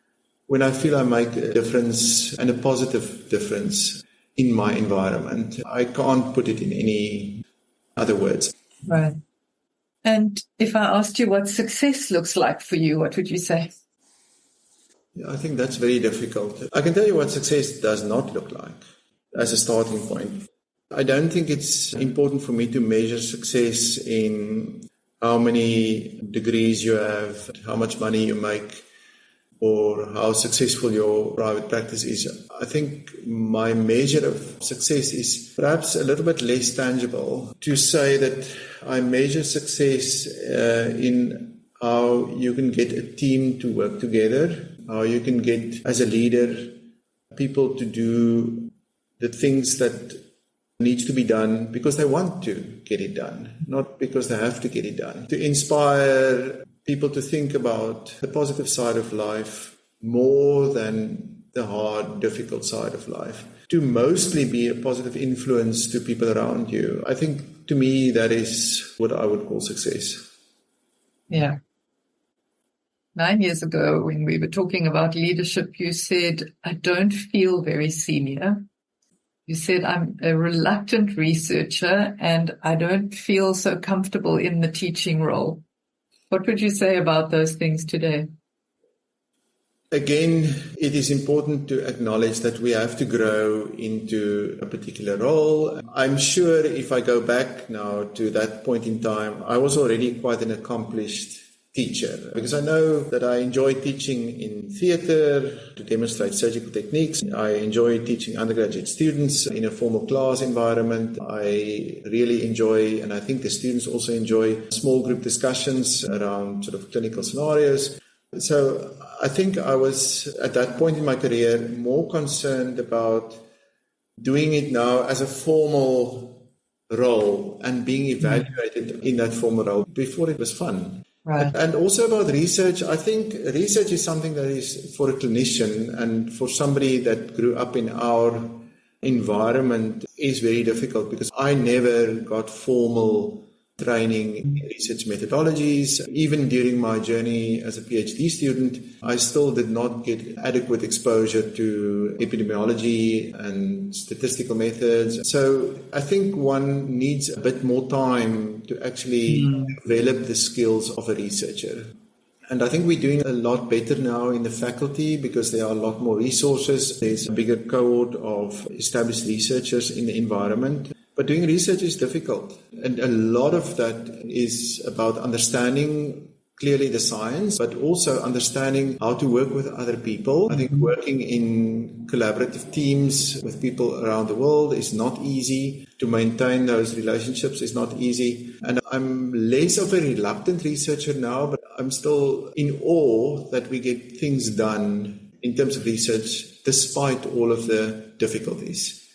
when I feel I make a difference, and a positive difference, in my environment. I can't put it in any other words. Right. And if I asked you what success looks like for you, what would you say? I think that's very difficult. I can tell you what success does not look like as a starting point. I don't think it's important for me to measure success in how many degrees you have, how much money you make, or how successful your private practice is. I think my measure of success is perhaps a little bit less tangible. To say that I measure success in how you can get a team to work together, how you can get, as a leader, people to do the things that needs to be done because they want to get it done, not because they have to get it done. To inspire people to think about the positive side of life more than the hard, difficult side of life. To mostly be a positive influence to people around you. I think, to me, that is what I would call success. Yeah. 9 years ago, when we were talking about leadership, you said, I don't feel very senior. You said, I'm a reluctant researcher and I don't feel so comfortable in the teaching role. What would you say about those things today? Again, it is important to acknowledge that we have to grow into a particular role. I'm sure if I go back now to that point in time, I was already quite an accomplished teacher, because I know that I enjoy teaching in theatre to demonstrate surgical techniques. I enjoy teaching undergraduate students in a formal class environment. I really enjoy, and I think the students also enjoy, small group discussions around sort of clinical scenarios. So I think I was, at that point in my career, more concerned about doing it now as a formal role and being evaluated in that formal role. Before, it was fun. Right. And also about research, I think research is something that is for a clinician and for somebody that grew up in our environment is very difficult, because I never got formal training in research methodologies. Even during my journey as a PhD student, I still did not get adequate exposure to epidemiology and statistical methods. So I think one needs a bit more time to actually develop the skills of a researcher. And I think we're doing a lot better now in the faculty because there are a lot more resources. There's a bigger cohort of established researchers in the environment. But doing research is difficult. And a lot of that is about understanding clearly the science, but also understanding how to work with other people. I think working in collaborative teams with people around the world is not easy. To maintain those relationships is not easy. And I'm less of a reluctant researcher now, but I'm still in awe that we get things done in terms of research despite all of the difficulties.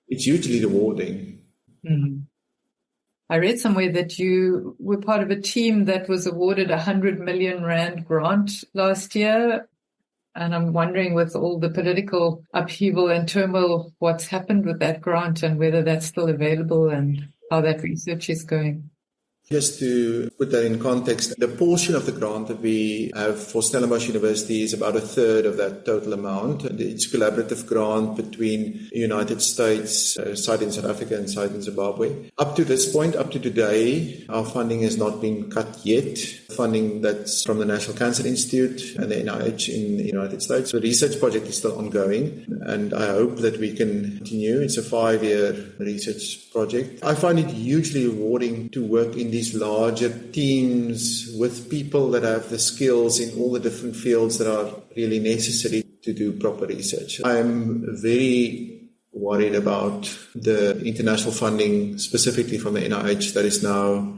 It's hugely rewarding. Mm. I read somewhere that you were part of a team that was awarded a 100 million rand grant last year. And I'm wondering, with all the political upheaval and turmoil, what's happened with that grant and whether that's still available and how that research is going. Just to put that in context, the portion of the grant that we have for Stellenbosch University is about a third of that total amount. It's a collaborative grant between the United States, site in South Africa and site in Zimbabwe. Up to this point, up to today, our funding has not been cut yet. Funding that's from the National Cancer Institute and the NIH in the United States. The research project is still ongoing, and I hope that we can continue. It's a 5-year research project. I find it hugely rewarding to work in these larger teams with people that have the skills in all the different fields that are really necessary to do proper research. I'm very worried about the international funding, specifically from the NIH, that is now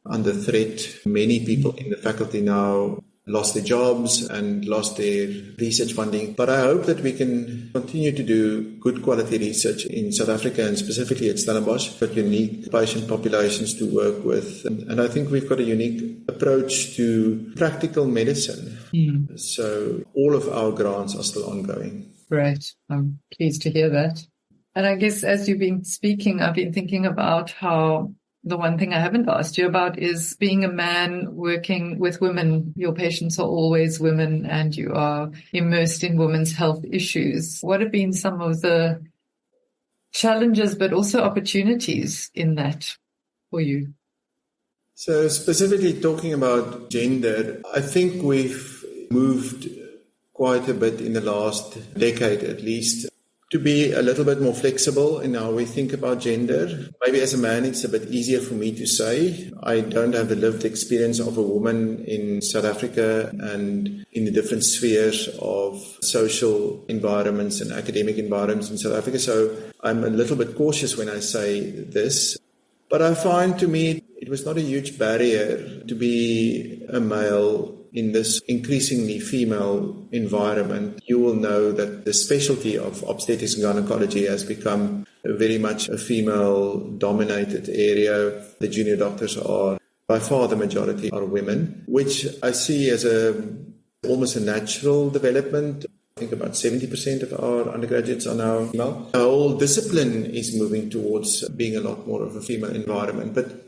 under threat. Many people in the faculty now lost their jobs and lost their research funding. But I hope that we can continue to do good quality research in South Africa and specifically at Stellenbosch, but unique patient populations to work with. And I think we've got a unique approach to practical medicine. So all of our grants are still ongoing. Great. I'm pleased to hear that. And I guess as you've been speaking, I've been thinking about how the one thing I haven't asked you about is being a man working with women. Your patients are always women and you are immersed in women's health issues. What have been some of the challenges but also opportunities in that for you? So specifically talking about gender, I think we've moved quite a bit in the last decade at least to be a little bit more flexible in how we think about gender. Maybe as a man, it's a bit easier for me to say. I don't have the lived experience of a woman in South Africa and in the different spheres of social environments and academic environments in South Africa. So I'm a little bit cautious when I say this. But I find to me it was not a huge barrier to be a male in this increasingly female environment. You will know that the specialty of obstetrics and gynaecology has become very much a female-dominated area. The junior doctors are, by far the majority, are women, which I see as almost a natural development. I think about 70% of our undergraduates are now female. The whole discipline is moving towards being a lot more of a female environment. But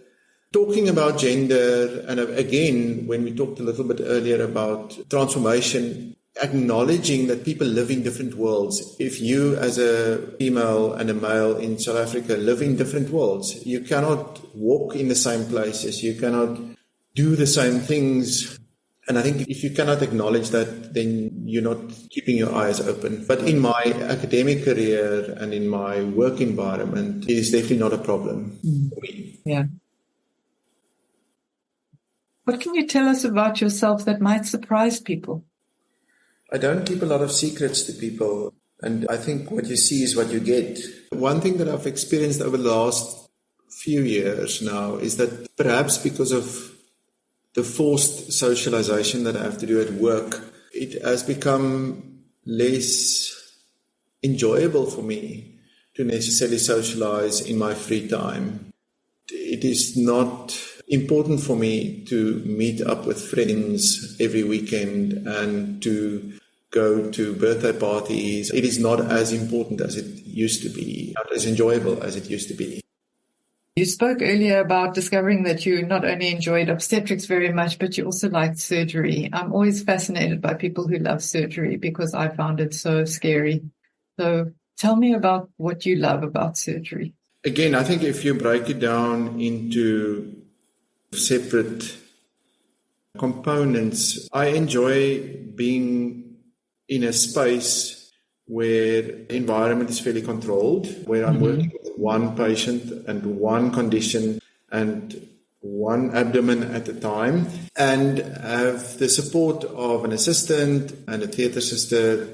talking about gender, and again, when we talked a little bit earlier about transformation, acknowledging that people live in different worlds. If you as a female and a male in South Africa live in different worlds, you cannot walk in the same places, you cannot do the same things. And I think if you cannot acknowledge that, then you're not keeping your eyes open. But in my academic career and in my work environment, it is definitely not a problem for me. Yeah. What can you tell us about yourself that might surprise people? I don't keep a lot of secrets to people, and I think what you see is what you get. One thing that I've experienced over the last few years now is that perhaps because of the forced socialization that I have to do at work, it has become less enjoyable for me to necessarily socialize in my free time. It is not important for me to meet up with friends every weekend and to go to birthday parties. It is not as important as it used to be, not as enjoyable as it used to be. You spoke earlier about discovering that you not only enjoyed obstetrics very much, but you also liked surgery. I'm always fascinated by people who love surgery because I found it so scary. So tell me about what you love about surgery. Again, I think if you break it down into separate components, I enjoy being in a space where the environment is fairly controlled, where I'm working with one patient and one condition and one abdomen at a time and have the support of an assistant and a theatre sister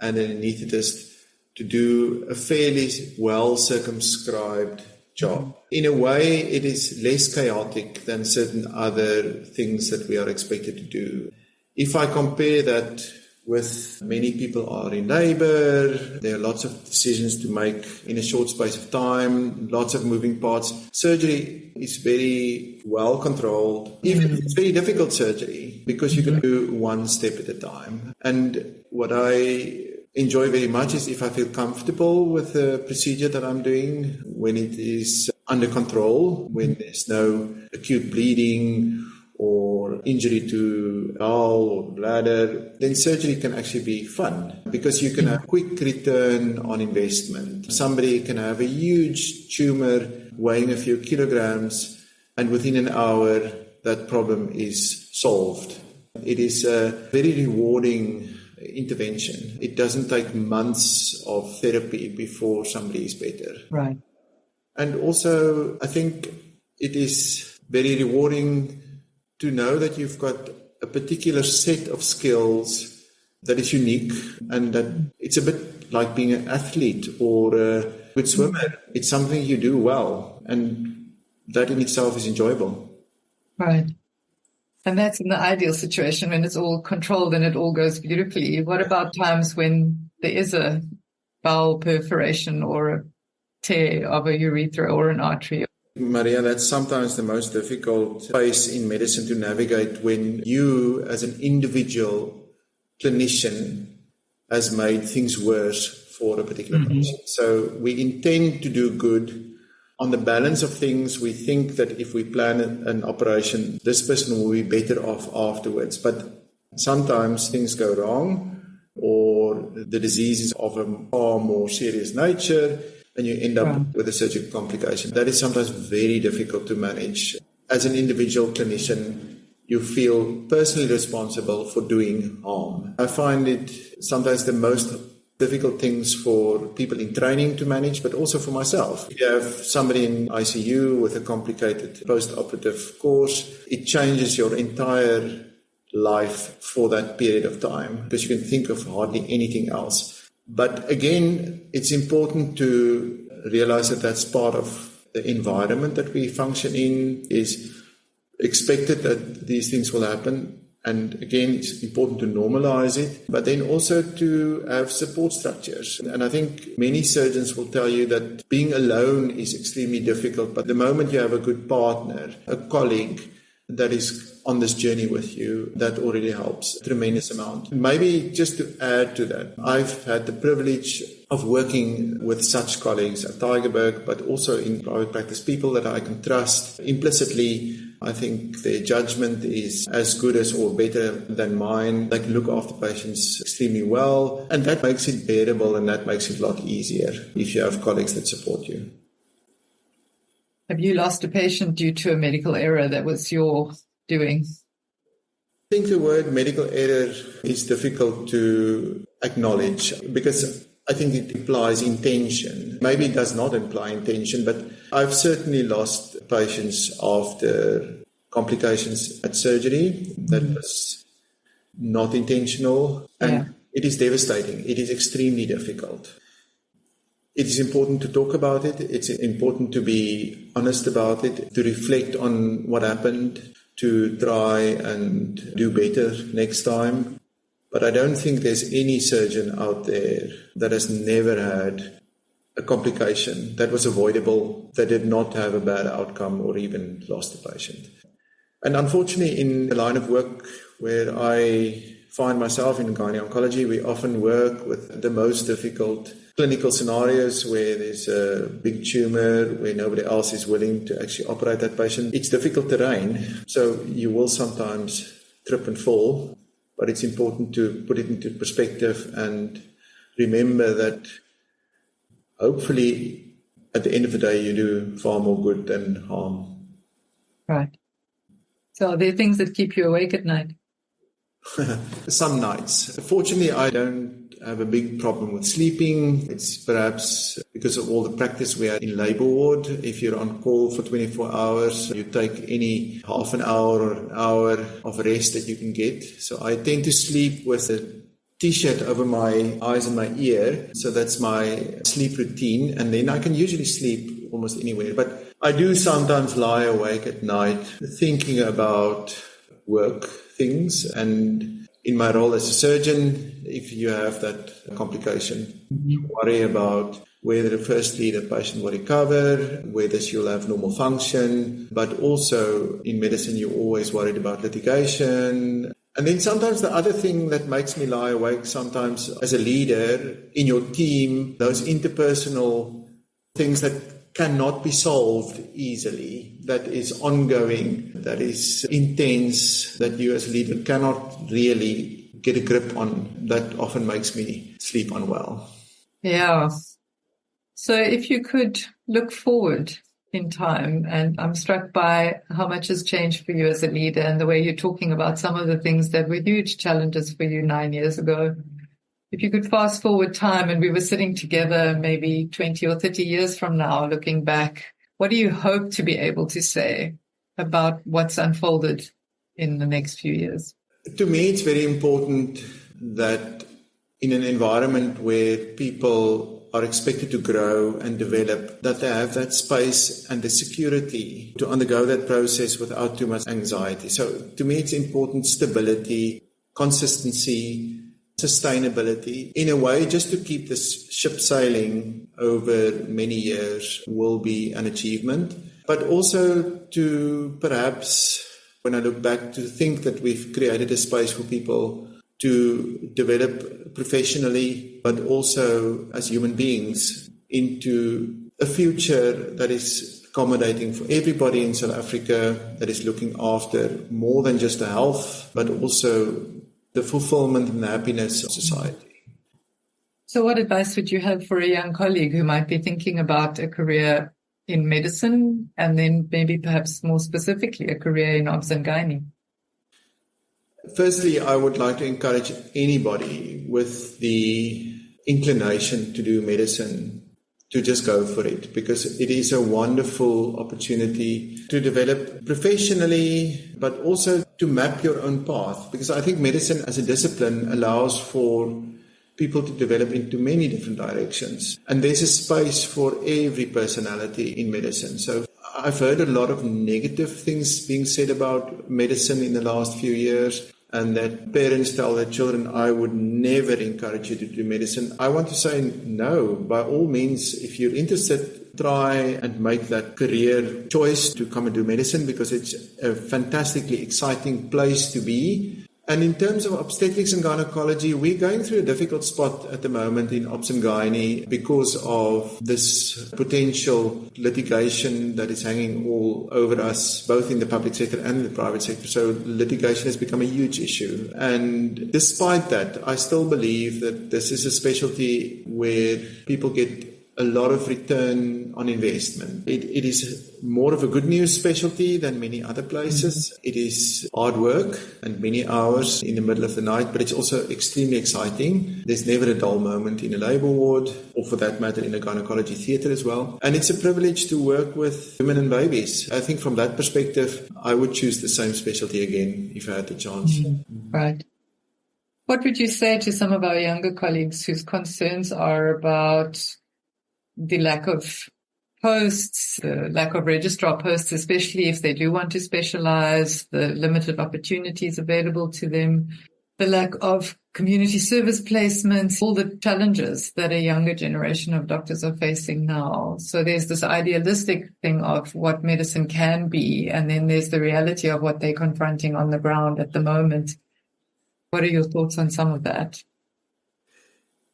and an anaesthetist to do a fairly well circumscribed job. In a way, it is less chaotic than certain other things that we are expected to do. If I compare that with many people are in labor, there are lots of decisions to make in a short space of time, lots of moving parts. Surgery is very well controlled. Even it's very difficult surgery because you can do one step at a time. And what I enjoy very much is if I feel comfortable with the procedure that I'm doing, when it is under control, when there's no acute bleeding or injury to bowel or bladder, then surgery can actually be fun because you can have quick return on investment. Somebody can have a huge tumor weighing a few kilograms, and within an hour, that problem is solved. It is a very rewarding intervention. It doesn't take months of therapy before somebody is better. Right. And also, I think it is very rewarding to know that you've got a particular set of skills that is unique and that it's a bit like being an athlete or a good swimmer. It's something you do well, and that in itself is enjoyable. Right. And that's in the ideal situation when it's all controlled and it all goes beautifully. What about times when there is a bowel perforation or a tear of a urethra or an artery? Maria, that's sometimes the most difficult space in medicine to navigate when you, as an individual clinician, has made things worse for a particular patient. So we intend to do good. On the balance of things, we think that if we plan an operation, this person will be better off afterwards. But sometimes things go wrong, or the disease is of a far more serious nature, and you end up with a surgical complication. That is sometimes very difficult to manage. As an individual clinician, you feel personally responsible for doing harm. I find it sometimes the most difficult things for people in training to manage, but also for myself. If you have somebody in ICU with a complicated post-operative course, it changes your entire life for that period of time because you can think of hardly anything else. But again, it's important to realize that that's part of the environment that we function in, is expected that these things will happen. And again, it's important to normalize it, but then also to have support structures. And I think many surgeons will tell you that being alone is extremely difficult, but the moment you have a good partner, a colleague that is on this journey with you, that already helps a tremendous amount. Maybe just to add to that, I've had the privilege of working with such colleagues at Tygerberg, but also in private practice, people that I can trust implicitly. I think their judgment is as good as or better than mine. They can look after patients extremely well, and that makes it bearable and that makes it a lot easier if you have colleagues that support you. Have you lost a patient due to a medical error that was your doing? I think the word medical error is difficult to acknowledge because I think it implies intention. Maybe it does not imply intention, but I've certainly lost patients after complications at surgery that was not intentional, and it is devastating. It is extremely difficult. It is important to talk about it. It's important to be honest about it, to reflect on what happened, to try and do better next time. But I don't think there's any surgeon out there that has never had a complication that was avoidable, that did not have a bad outcome or even lost the patient. And unfortunately, in the line of work where I find myself in gynaecology, we often work with the most difficult clinical scenarios where there's a big tumor, where nobody else is willing to actually operate that patient. It's difficult terrain, so you will sometimes trip and fall, but it's important to put it into perspective and remember that hopefully at the end of the day you do far more good than harm. Right. So are there things that keep you awake at night? Some nights. Fortunately, I don't have a big problem with sleeping. It's perhaps because of all the practice we had in labor ward. If you're on call for 24 hours, you take any half an hour or an hour of rest that you can get. So I tend to sleep with a T-shirt over my eyes and my ear. So that's my sleep routine. And then I can usually sleep almost anywhere. But I do sometimes lie awake at night thinking about work things, and in my role as a surgeon, if you have that complication, you worry about whether firstly the patient will recover, whether she'll have normal function, but also in medicine you're always worried about litigation. And then sometimes the other thing that makes me lie awake sometimes as a leader in your team, those interpersonal things that cannot be solved easily, that is ongoing, that is intense, that you as a leader cannot really get a grip on, that often makes me sleep unwell. Yeah. So if you could look forward in time, and I'm struck by how much has changed for you as a leader and the way you're talking about some of the things that were huge challenges for you 9 years ago. If you could fast forward time and we were sitting together maybe 20 or 30 years from now, looking back, what do you hope to be able to say about what's unfolded in the next few years? To me, it's very important that in an environment where people are expected to grow and develop, that they have that space and the security to undergo that process without too much anxiety. So to me, it's important stability, consistency, sustainability. In a way, just to keep this ship sailing over many years will be an achievement. But also to perhaps, when I look back, to think that we've created a space for people to develop professionally, but also as human beings into a future that is accommodating for everybody in South Africa, that is looking after more than just the health, but also the fulfillment and the happiness of society. So what advice would you have for a young colleague who might be thinking about a career in medicine and then maybe perhaps more specifically a career in obs and gynae? Firstly, I would like to encourage anybody with the inclination to do medicine to just go for it, because it is a wonderful opportunity to develop professionally, but also to map your own path. Because I think medicine as a discipline allows for people to develop into many different directions. And there's a space for every personality in medicine. So I've heard a lot of negative things being said about medicine in the last few years, and that parents tell their children, I would never encourage you to do medicine. I want to say no, by all means, if you're interested, try and make that career choice to come and do medicine, because it's a fantastically exciting place to be. And in terms of obstetrics and gynecology, we're going through a difficult spot at the moment in obs and gynae because of this potential litigation that is hanging all over us, both in the public sector and the private sector. So litigation has become a huge issue. And despite that, I still believe that this is a specialty where people get a lot of return on investment. It is more of a good news specialty than many other places. It is hard work and many hours in the middle of the night, but it's also extremely exciting. There's never a dull moment in a labour ward, or for that matter in a gynecology theatre as well. And it's a privilege to work with women and babies. I think from that perspective, I would choose the same specialty again if I had the chance. Right. What would you say to some of our younger colleagues whose concerns are about the lack of posts, the lack of registrar posts, especially if they do want to specialize, the limited opportunities available to them, the lack of community service placements, all the challenges that a younger generation of doctors are facing now. So there's this idealistic thing of what medicine can be, and then there's the reality of what they're confronting on the ground at the moment. What are your thoughts on some of that?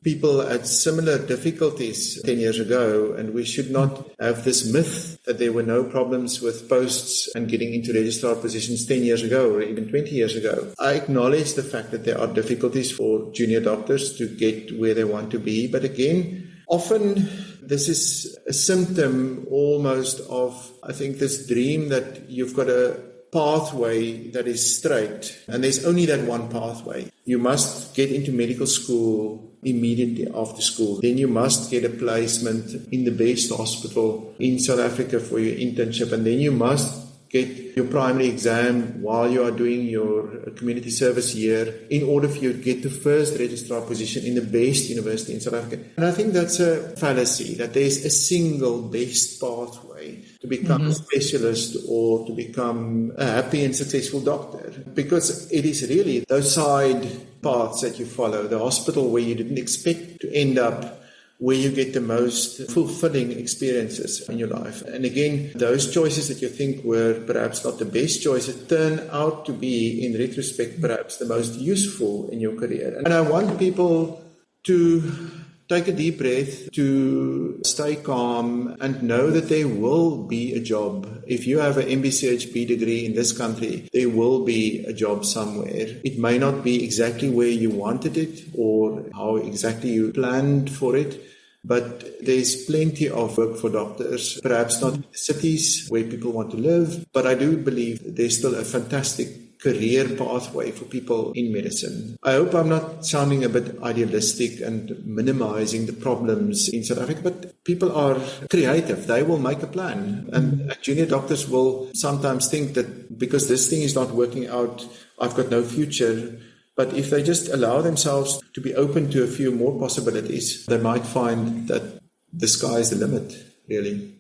People had similar difficulties 10 years ago, and we should not have this myth that there were no problems with posts and getting into registrar positions 10 years ago or even 20 years ago. I acknowledge the fact that there are difficulties for junior doctors to get where they want to be, but again, often this is a symptom almost of, I think, this dream that you've got a pathway that is straight, and there's only that one pathway. You must get into medical school immediately after school. Then you must get a placement in the best hospital in South Africa for your internship, and then you must get your primary exam while you are doing your community service year in order for you to get the first registrar position in the best university in South Africa. And I think that's a fallacy, that there's a single best pathway to become a specialist or to become a happy and successful doctor. Because it is really those side paths that you follow, the hospital where you didn't expect to end up, where you get the most fulfilling experiences in your life. And again, those choices that you think were perhaps not the best choices turn out to be, in retrospect, perhaps the most useful in your career. And I want people to take a deep breath, to stay calm and know that there will be a job. If you have an MBCHB degree in this country, there will be a job somewhere. It may not be exactly where you wanted it or how exactly you planned for it, but there's plenty of work for doctors, perhaps not in the cities where people want to live, but I do believe there's still a fantastic career pathway for people in medicine. I hope I'm not sounding a bit idealistic and minimizing the problems in South Africa, but people are creative. They will make a plan. And junior doctors will sometimes think that because this thing is not working out, I've got no future. But if they just allow themselves to be open to a few more possibilities, they might find that the sky is the limit, really.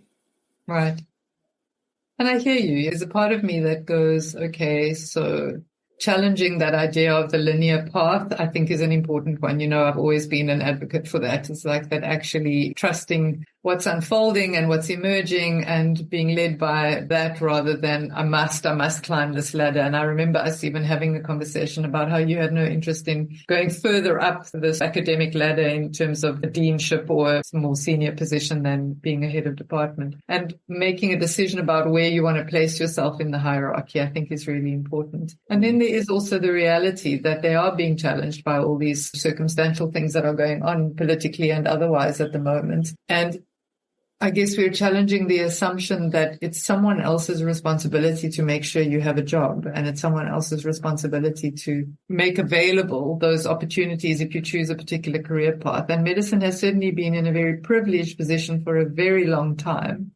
Right. And I hear you. There's a part of me that goes, okay, so challenging that idea of the linear path, I think, is an important one. You know, I've always been an advocate for that. It's like that, actually trusting what's unfolding and what's emerging and being led by that rather than I must climb this ladder. And I remember us even having a conversation about how you had no interest in going further up this academic ladder in terms of a deanship or a more senior position than being a head of department. And making a decision about where you want to place yourself in the hierarchy, I think, is really important. And then there is also the reality that they are being challenged by all these circumstantial things that are going on politically and otherwise at the moment. And I guess we're challenging the assumption that it's someone else's responsibility to make sure you have a job, and it's someone else's responsibility to make available those opportunities if you choose a particular career path. And medicine has certainly been in a very privileged position for a very long time.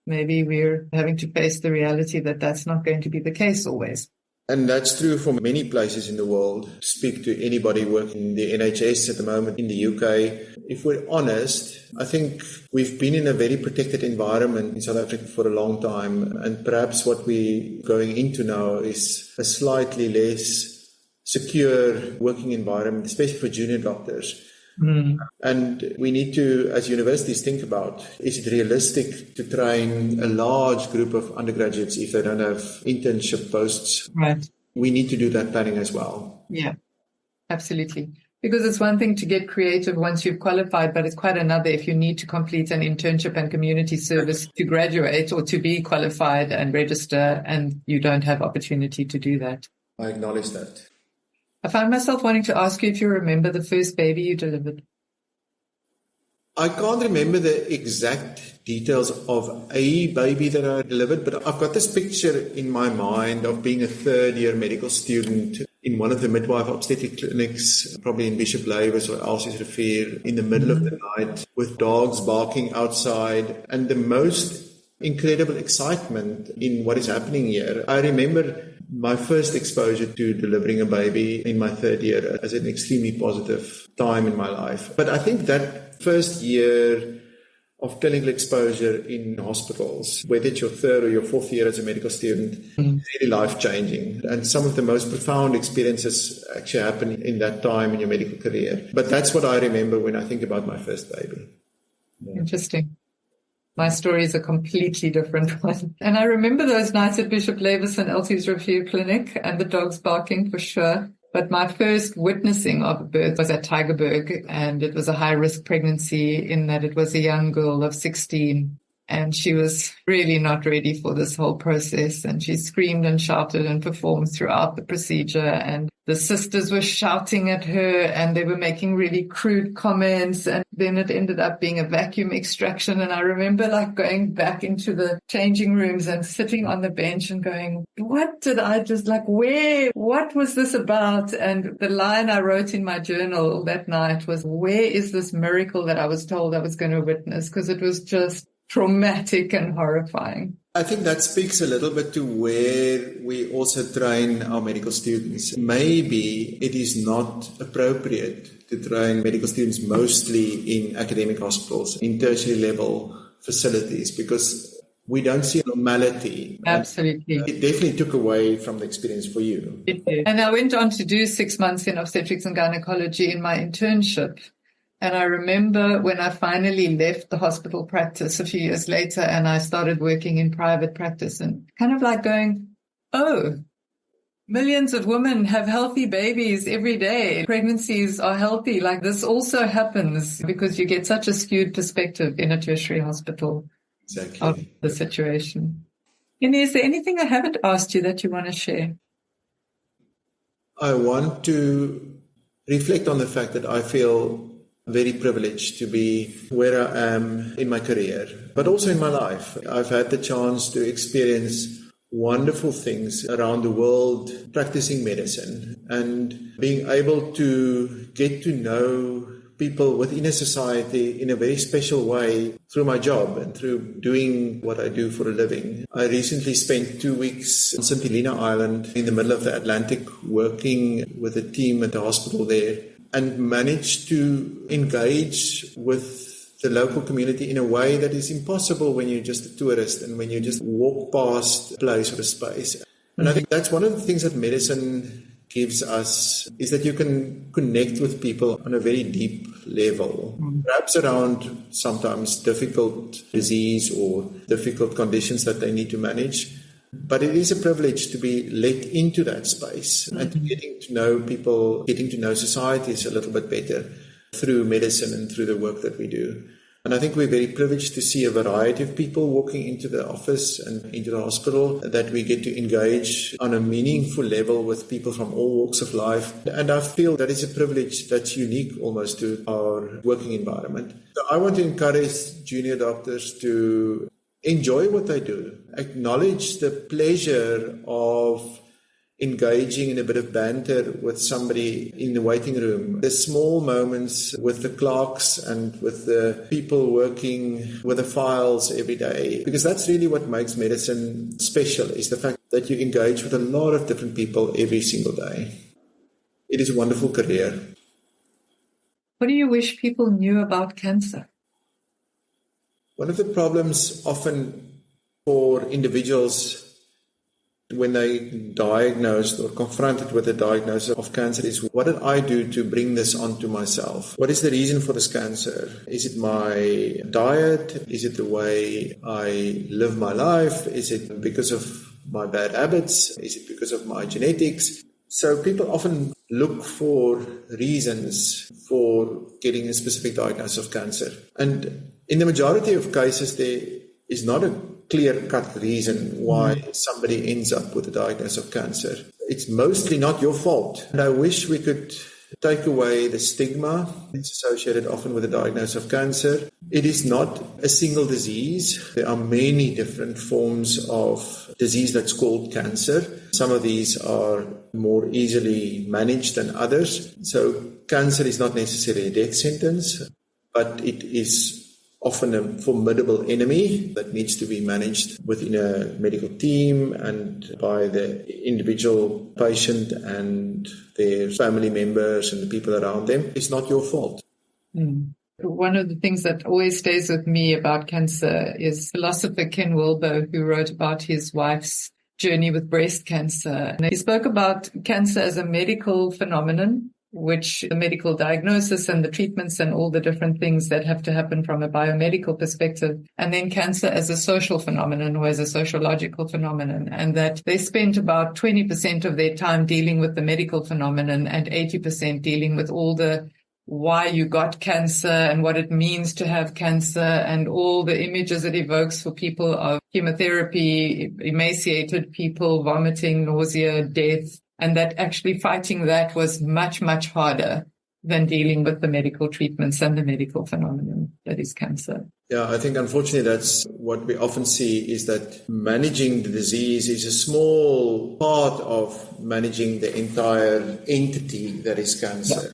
Maybe we're having to face the reality that that's not going to be the case always. And that's true for many places in the world. Speak to anybody working in the NHS at the moment in the UK. If we're honest, I think we've been in a very protected environment in South Africa for a long time. And perhaps what we're going into now is a slightly less secure working environment, especially for junior doctors. And we need to, as universities, think about, is it realistic to train a large group of undergraduates if they don't have internship posts? Right. We need to do that planning as well. Yeah, absolutely. Because it's one thing to get creative once you've qualified, but it's quite another if you need to complete an internship and community service to graduate or to be qualified and register, and you don't have opportunity to do that. I acknowledge that. I found myself wanting to ask you if you remember the first baby you delivered. I can't remember the exact details of a baby that I delivered, but I've got this picture in my mind of being a third-year medical student in one of the midwife obstetric clinics, probably in Bishop Lavis or Elsie's Rivier, in the middle of the night with dogs barking outside and the most incredible excitement in what is happening here. I remember my first exposure to delivering a baby in my third year as an extremely positive time in my life. But I think that first year of clinical exposure in hospitals, whether it's your third or your fourth year as a medical student, is really life-changing. And some of the most profound experiences actually happen in that time in your medical career. But that's what I remember when I think about my first baby. Yeah. Interesting. My story is a completely different one. And I remember those nights at Bishop Lavis and Elsie's Rivier Clinic and the dogs barking for sure. But my first witnessing of a birth was at Tygerberg, and it was a high-risk pregnancy in that it was a young girl of 16 And she was really not ready for this whole process. And she screamed and shouted and performed throughout the procedure. And the sisters were shouting at her and they were making really crude comments. And then it ended up being a vacuum extraction. And I remember like going back into the changing rooms and sitting on the bench and going, what did I just like, what was this about? And the line I wrote in my journal that night was, where is this miracle that I was told I was going to witness? Because it was just traumatic and horrifying. I think that speaks a little bit to where we also train our medical students. Maybe it is not appropriate to train medical students mostly in academic hospitals, in tertiary level facilities, because we don't see normality. Absolutely. It definitely took away from the experience for you. It did. And I went on to do 6 months in obstetrics and gynecology in my internship. And I remember when I finally left the hospital practice a few years later and I started working in private practice and kind of like going, oh, millions of women have healthy babies every day. Pregnancies are healthy. Like this also happens because you get such a skewed perspective in a tertiary hospital of the situation. Hennie, is there anything I haven't asked you that you want to share? I want to reflect on the fact that I feel very privileged to be where I am in my career, but also in my life. I've had the chance to experience wonderful things around the world practicing medicine and being able to get to know people within a society in a very special way through my job and through doing what I do for a living. I recently spent 2 weeks on St. Helena Island in the middle of the Atlantic working with a team at the hospital there, and managed to engage with the local community in a way that is impossible when you're just a tourist and when you just walk past a place or a space. And I think that's one of the things that medicine gives us, is that you can connect with people on a very deep level, perhaps around sometimes difficult disease or difficult conditions that they need to manage. But it is a privilege to be let into that space and getting to know people, getting to know societies a little bit better through medicine and through the work that we do. And I think we're very privileged to see a variety of people walking into the office and into the hospital, that we get to engage on a meaningful level with people from all walks of life. And I feel that is a privilege that's unique almost to our working environment. So I want to encourage junior doctors to enjoy what they do, acknowledge the pleasure of engaging in a bit of banter with somebody in the waiting room, the small moments with the clerks and with the people working with the files every day, because that's really what makes medicine special, is the fact that you engage with a lot of different people every single day. It is a wonderful career. What do you wish people knew about cancer? One of the problems often for individuals when they diagnosed or confronted with a diagnosis of cancer is, what did I do to bring this onto myself? What is the reason for this cancer? Is it my diet? Is it the way I live my life? Is it because of my bad habits? Is it because of my genetics? So people often look for reasons for getting a specific diagnosis of cancer. And in the majority of cases, there is not a clear-cut reason why somebody ends up with a diagnosis of cancer. It's mostly not your fault. And I wish we could take away the stigma that's associated often with a diagnosis of cancer. It is not a single disease. There are many different forms of disease that's called cancer. Some of these are more easily managed than others. So cancer is not necessarily a death sentence, but it is often a formidable enemy that needs to be managed within a medical team and by the individual patient and their family members and the people around them. It's not your fault. One of the things that always stays with me about cancer is philosopher Ken Wilber, who wrote about his wife's journey with breast cancer. And he spoke about cancer as a medical phenomenon, which the medical diagnosis and the treatments and all the different things that have to happen from a biomedical perspective, and then cancer as a social phenomenon or as a sociological phenomenon, and that they spent about 20% of their time dealing with the medical phenomenon and 80% dealing with all the why you got cancer and what it means to have cancer and all the images it evokes for people of chemotherapy, emaciated people, vomiting, nausea, death, and that actually fighting that was much, much harder than dealing with the medical treatments and the medical phenomenon that is cancer. Yeah, I think unfortunately that's what we often see, is that managing the disease is a small part of managing the entire entity that is cancer. Yeah.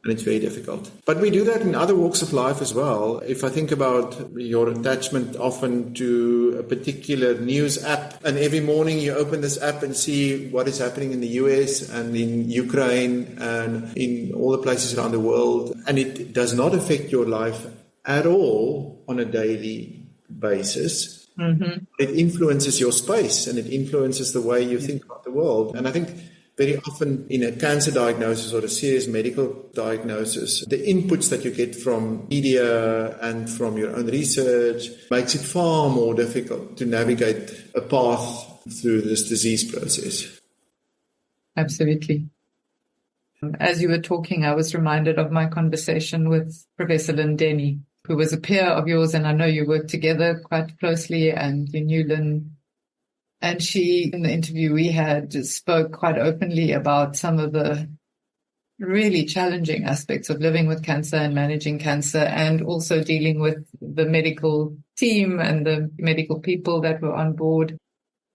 And it's very difficult. But we do that in other walks of life as well. If I think about your attachment often to a particular news app, and every morning you open this app and see what is happening in the US and in Ukraine and in all the places around the world, and it does not affect your life at all on a daily basis. Mm-hmm. It influences your space and it influences the way you think about the world. And I think very often in a cancer diagnosis or a serious medical diagnosis, the inputs that you get from media and from your own research makes it far more difficult to navigate a path through this disease process. Absolutely. As you were talking, I was reminded of my conversation with Professor Lynn Denny, who was a peer of yours, and I know you worked together quite closely, and you knew Lynn. And she, in the interview we had, spoke quite openly about some of the really challenging aspects of living with cancer and managing cancer, and also dealing with the medical team and the medical people that were on board.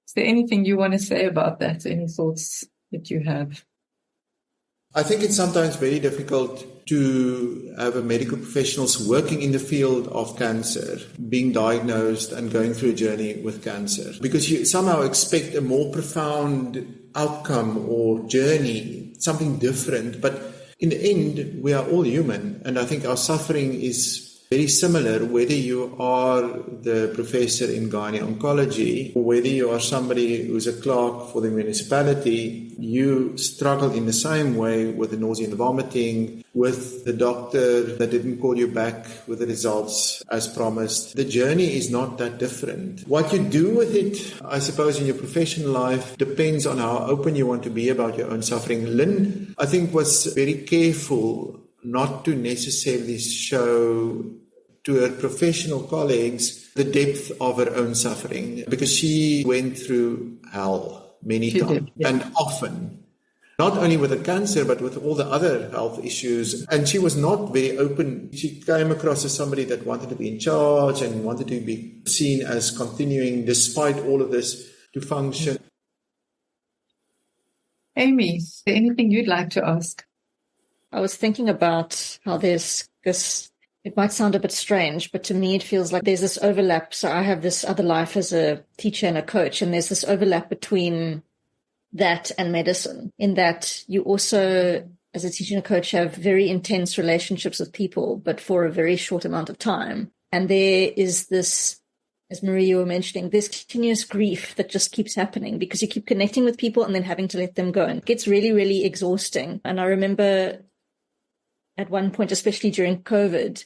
Is there anything you want to say about that? Any thoughts that you have? I think it's sometimes very difficult to have a medical professionals working in the field of cancer, being diagnosed and going through a journey with cancer, because you somehow expect a more profound outcome or journey, something different. But in the end, we are all human, and I think our suffering is very similar, whether you are the professor in gynaecology or whether you are somebody who's a clerk for the municipality. You struggle in the same way with the nausea and the vomiting, with the doctor that didn't call you back with the results as promised. The journey is not that different. What you do with it, I suppose, in your professional life depends on how open you want to be about your own suffering. Lynn, I think, was very careful not to necessarily show to her professional colleagues the depth of her own suffering, because she went through hell many times and often, not only with the cancer, but with all the other health issues. And she was not very open. She came across as somebody that wanted to be in charge and wanted to be seen as continuing, despite all of this, to function. Amy, is there anything you'd like to ask? I was thinking about how there's this, it might sound a bit strange, but to me it feels like there's this overlap. So I have this other life as a teacher and a coach, and there's this overlap between that and medicine, in that you also, as a teacher and a coach, have very intense relationships with people, but for a very short amount of time. And there is this, as Maria, you were mentioning, this continuous grief that just keeps happening because you keep connecting with people and then having to let them go. And it gets really, really exhausting. And I remember at one point, especially during COVID,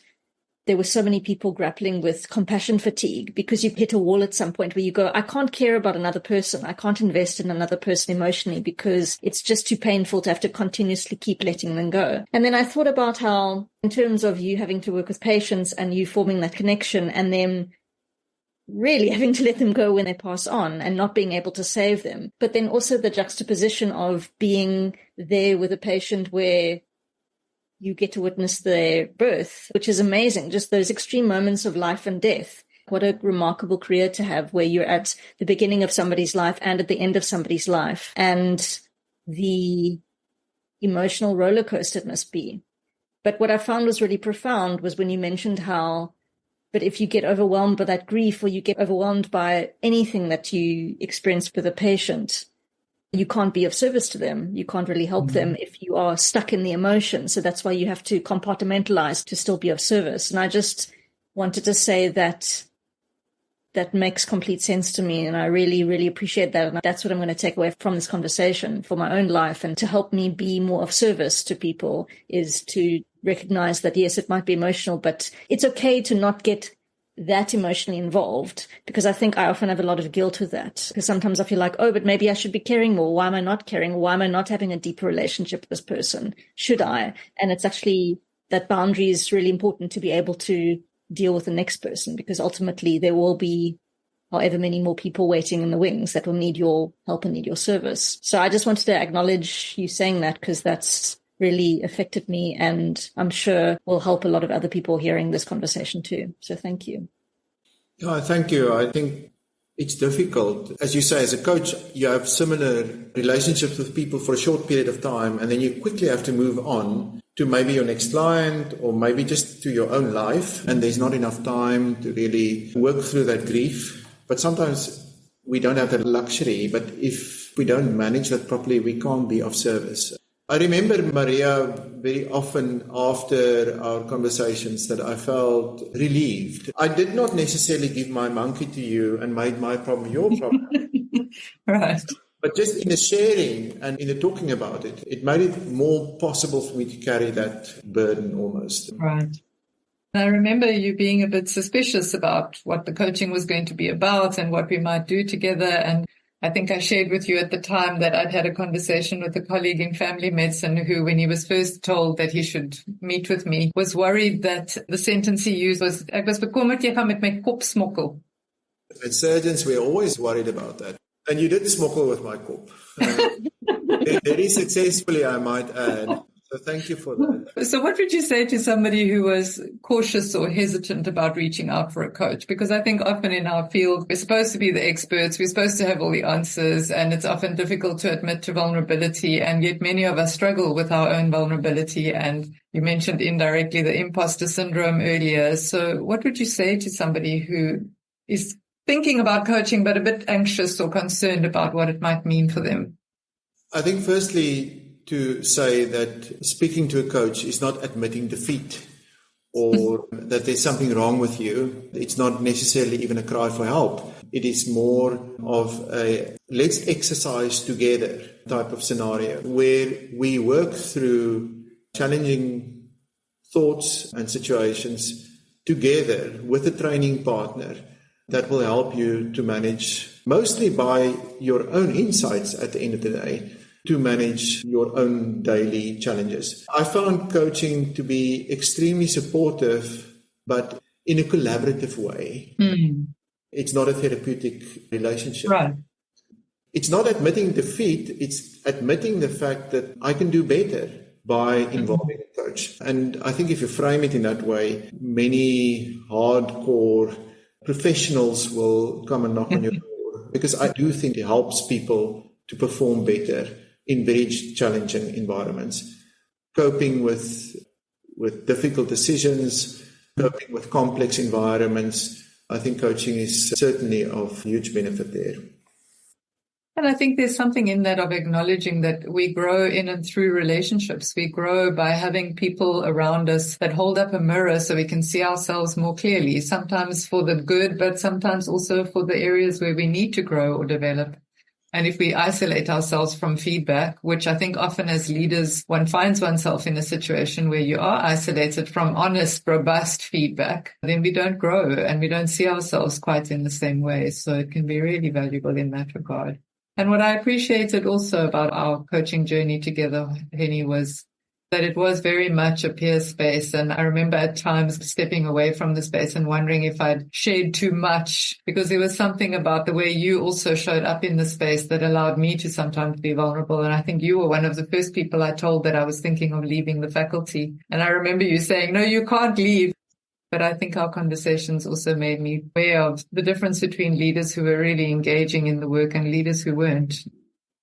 there were so many people grappling with compassion fatigue, because you hit a wall at some point where you go, I can't care about another person. I can't invest in another person emotionally because it's just too painful to have to continuously keep letting them go. And then I thought about how, in terms of you having to work with patients and you forming that connection and then really having to let them go when they pass on and not being able to save them, but then also the juxtaposition of being there with a patient where you get to witness their birth, which is amazing. Just those extreme moments of life and death. What a remarkable career to have, where you're at the beginning of somebody's life and at the end of somebody's life. And the emotional roller coaster it must be. But what I found was really profound was when you mentioned how, but if you get overwhelmed by that grief, or you get overwhelmed by anything that you experience with a patient, you can't be of service to them. You can't really help them if you are stuck in the emotion. So that's why you have to compartmentalize to still be of service. And I just wanted to say that that makes complete sense to me. And I really, really appreciate that. And that's what I'm going to take away from this conversation for my own life. And to help me be more of service to people is to recognize that, yes, it might be emotional, but it's okay to not get that emotionally involved, because I think I often have a lot of guilt with that, because sometimes I feel like, oh, but maybe I should be caring more. Why am I not caring? Why am I not having a deeper relationship with this person? Should I? And it's actually that boundary is really important to be able to deal with the next person, because ultimately there will be however many more people waiting in the wings that will need your help and need your service. So I just wanted to acknowledge you saying that, because that's really affected me, and I'm sure will help a lot of other people hearing this conversation too. So thank you. Thank you. I think it's difficult. As you say, as a coach, you have similar relationships with people for a short period of time, and then you quickly have to move on to maybe your next client or maybe just to your own life. And there's not enough time to really work through that grief. But sometimes we don't have that luxury. But if we don't manage that properly, we can't be of service. I remember, Maria, very often after our conversations that I felt relieved. I did not necessarily give my monkey to you and made my problem your problem. Right. But just in the sharing and in the talking about it, it made it more possible for me to carry that burden almost. Right. I remember you being a bit suspicious about what the coaching was going to be about and what we might do together. And I think I shared with you at the time that I'd had a conversation with a colleague in family medicine who, when he was first told that he should meet with me, was worried that the sentence he used was, "Ek was bekommerd jy gaan met my kop smokkel." And surgeons, we're always worried about that. And you did smokkel with my kop. Very successfully, I might add. So thank you for that. So what would you say to somebody who was cautious or hesitant about reaching out for a coach? Because I think often in our field, we're supposed to be the experts. We're supposed to have all the answers, and it's often difficult to admit to vulnerability. And yet many of us struggle with our own vulnerability. And you mentioned indirectly the imposter syndrome earlier. So what would you say to somebody who is thinking about coaching, but a bit anxious or concerned about what it might mean for them? I think firstly, to say that speaking to a coach is not admitting defeat or that there's something wrong with you. It's not necessarily even a cry for help. It is more of a let's exercise together type of scenario where we work through challenging thoughts and situations together with a training partner that will help you to manage, mostly by your own insights at the end of the day, to manage your own daily challenges. I found coaching to be extremely supportive, but in a collaborative way. It's not a therapeutic relationship. Right. It's not admitting defeat, it's admitting the fact that I can do better by involving a coach. And I think if you frame it in that way, many hardcore professionals will come and knock on your door, because I do think it helps people to perform better in very challenging environments, coping with difficult decisions, coping with complex environments. I think coaching is certainly of huge benefit there. And I think there's something in that of acknowledging that we grow in and through relationships. We grow by having people around us that hold up a mirror so we can see ourselves more clearly, sometimes for the good, but sometimes also for the areas where we need to grow or develop. And if we isolate ourselves from feedback, which I think often as leaders, one finds oneself in a situation where you are isolated from honest, robust feedback, then we don't grow and we don't see ourselves quite in the same way. So it can be really valuable in that regard. And what I appreciated also about our coaching journey together, Hennie, was that it was very much a peer space. And I remember at times stepping away from the space and wondering if I'd shared too much, because there was something about the way you also showed up in the space that allowed me to sometimes be vulnerable. And I think you were one of the first people I told that I was thinking of leaving the faculty. And I remember you saying, "No, you can't leave." But I think our conversations also made me aware of the difference between leaders who were really engaging in the work and leaders who weren't.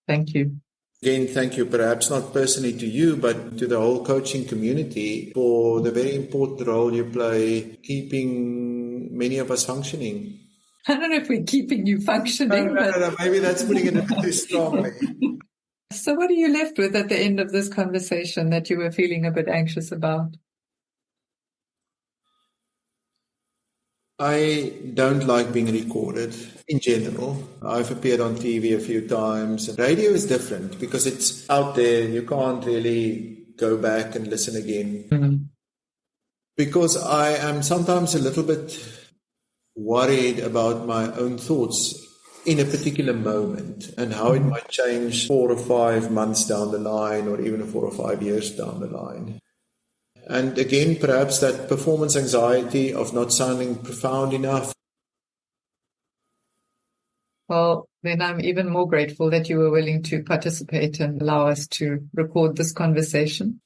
Thank you. Again, thank you, perhaps not personally to you, but to the whole coaching community for the very important role you play keeping many of us functioning. I don't know if we're keeping you functioning. No, maybe that's putting it a bit too strongly. So what are you left with at the end of this conversation that you were feeling a bit anxious about? I don't like being recorded in general. I've appeared on TV a few times. Radio is different because it's out there. You can't really go back and listen again. Because I am sometimes a little bit worried about my own thoughts in a particular moment and how it might change 4 or 5 months down the line or even 4 or 5 years down the line. And again, perhaps that performance anxiety of not sounding profound enough. Well, then I'm even more grateful that you were willing to participate and allow us to record this conversation.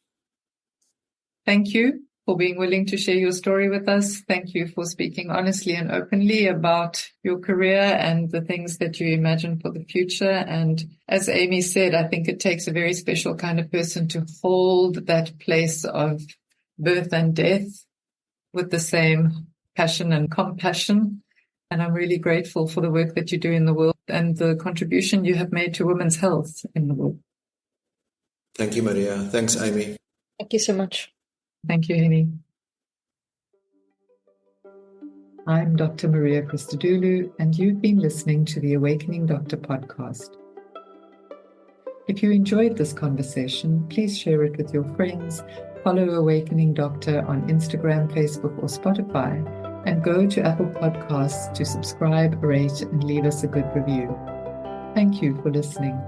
Thank you for being willing to share your story with us. Thank you for speaking honestly and openly about your career and the things that you imagine for the future. And as Amy said, I think it takes a very special kind of person to hold that place of birth and death with the same passion and compassion. And I'm really grateful for the work that you do in the world and the contribution you have made to women's health in the world. Thank you, Maria. Thanks, Amy. Thank you so much. Thank you, Hennie. I'm Dr. Maria Christodoulou, and you've been listening to the Awakening Doctor podcast. If you enjoyed this conversation, please share it with your friends, follow Awakening Doctor on Instagram, Facebook, or Spotify, and go to Apple Podcasts to subscribe, rate, and leave us a good review. Thank you for listening.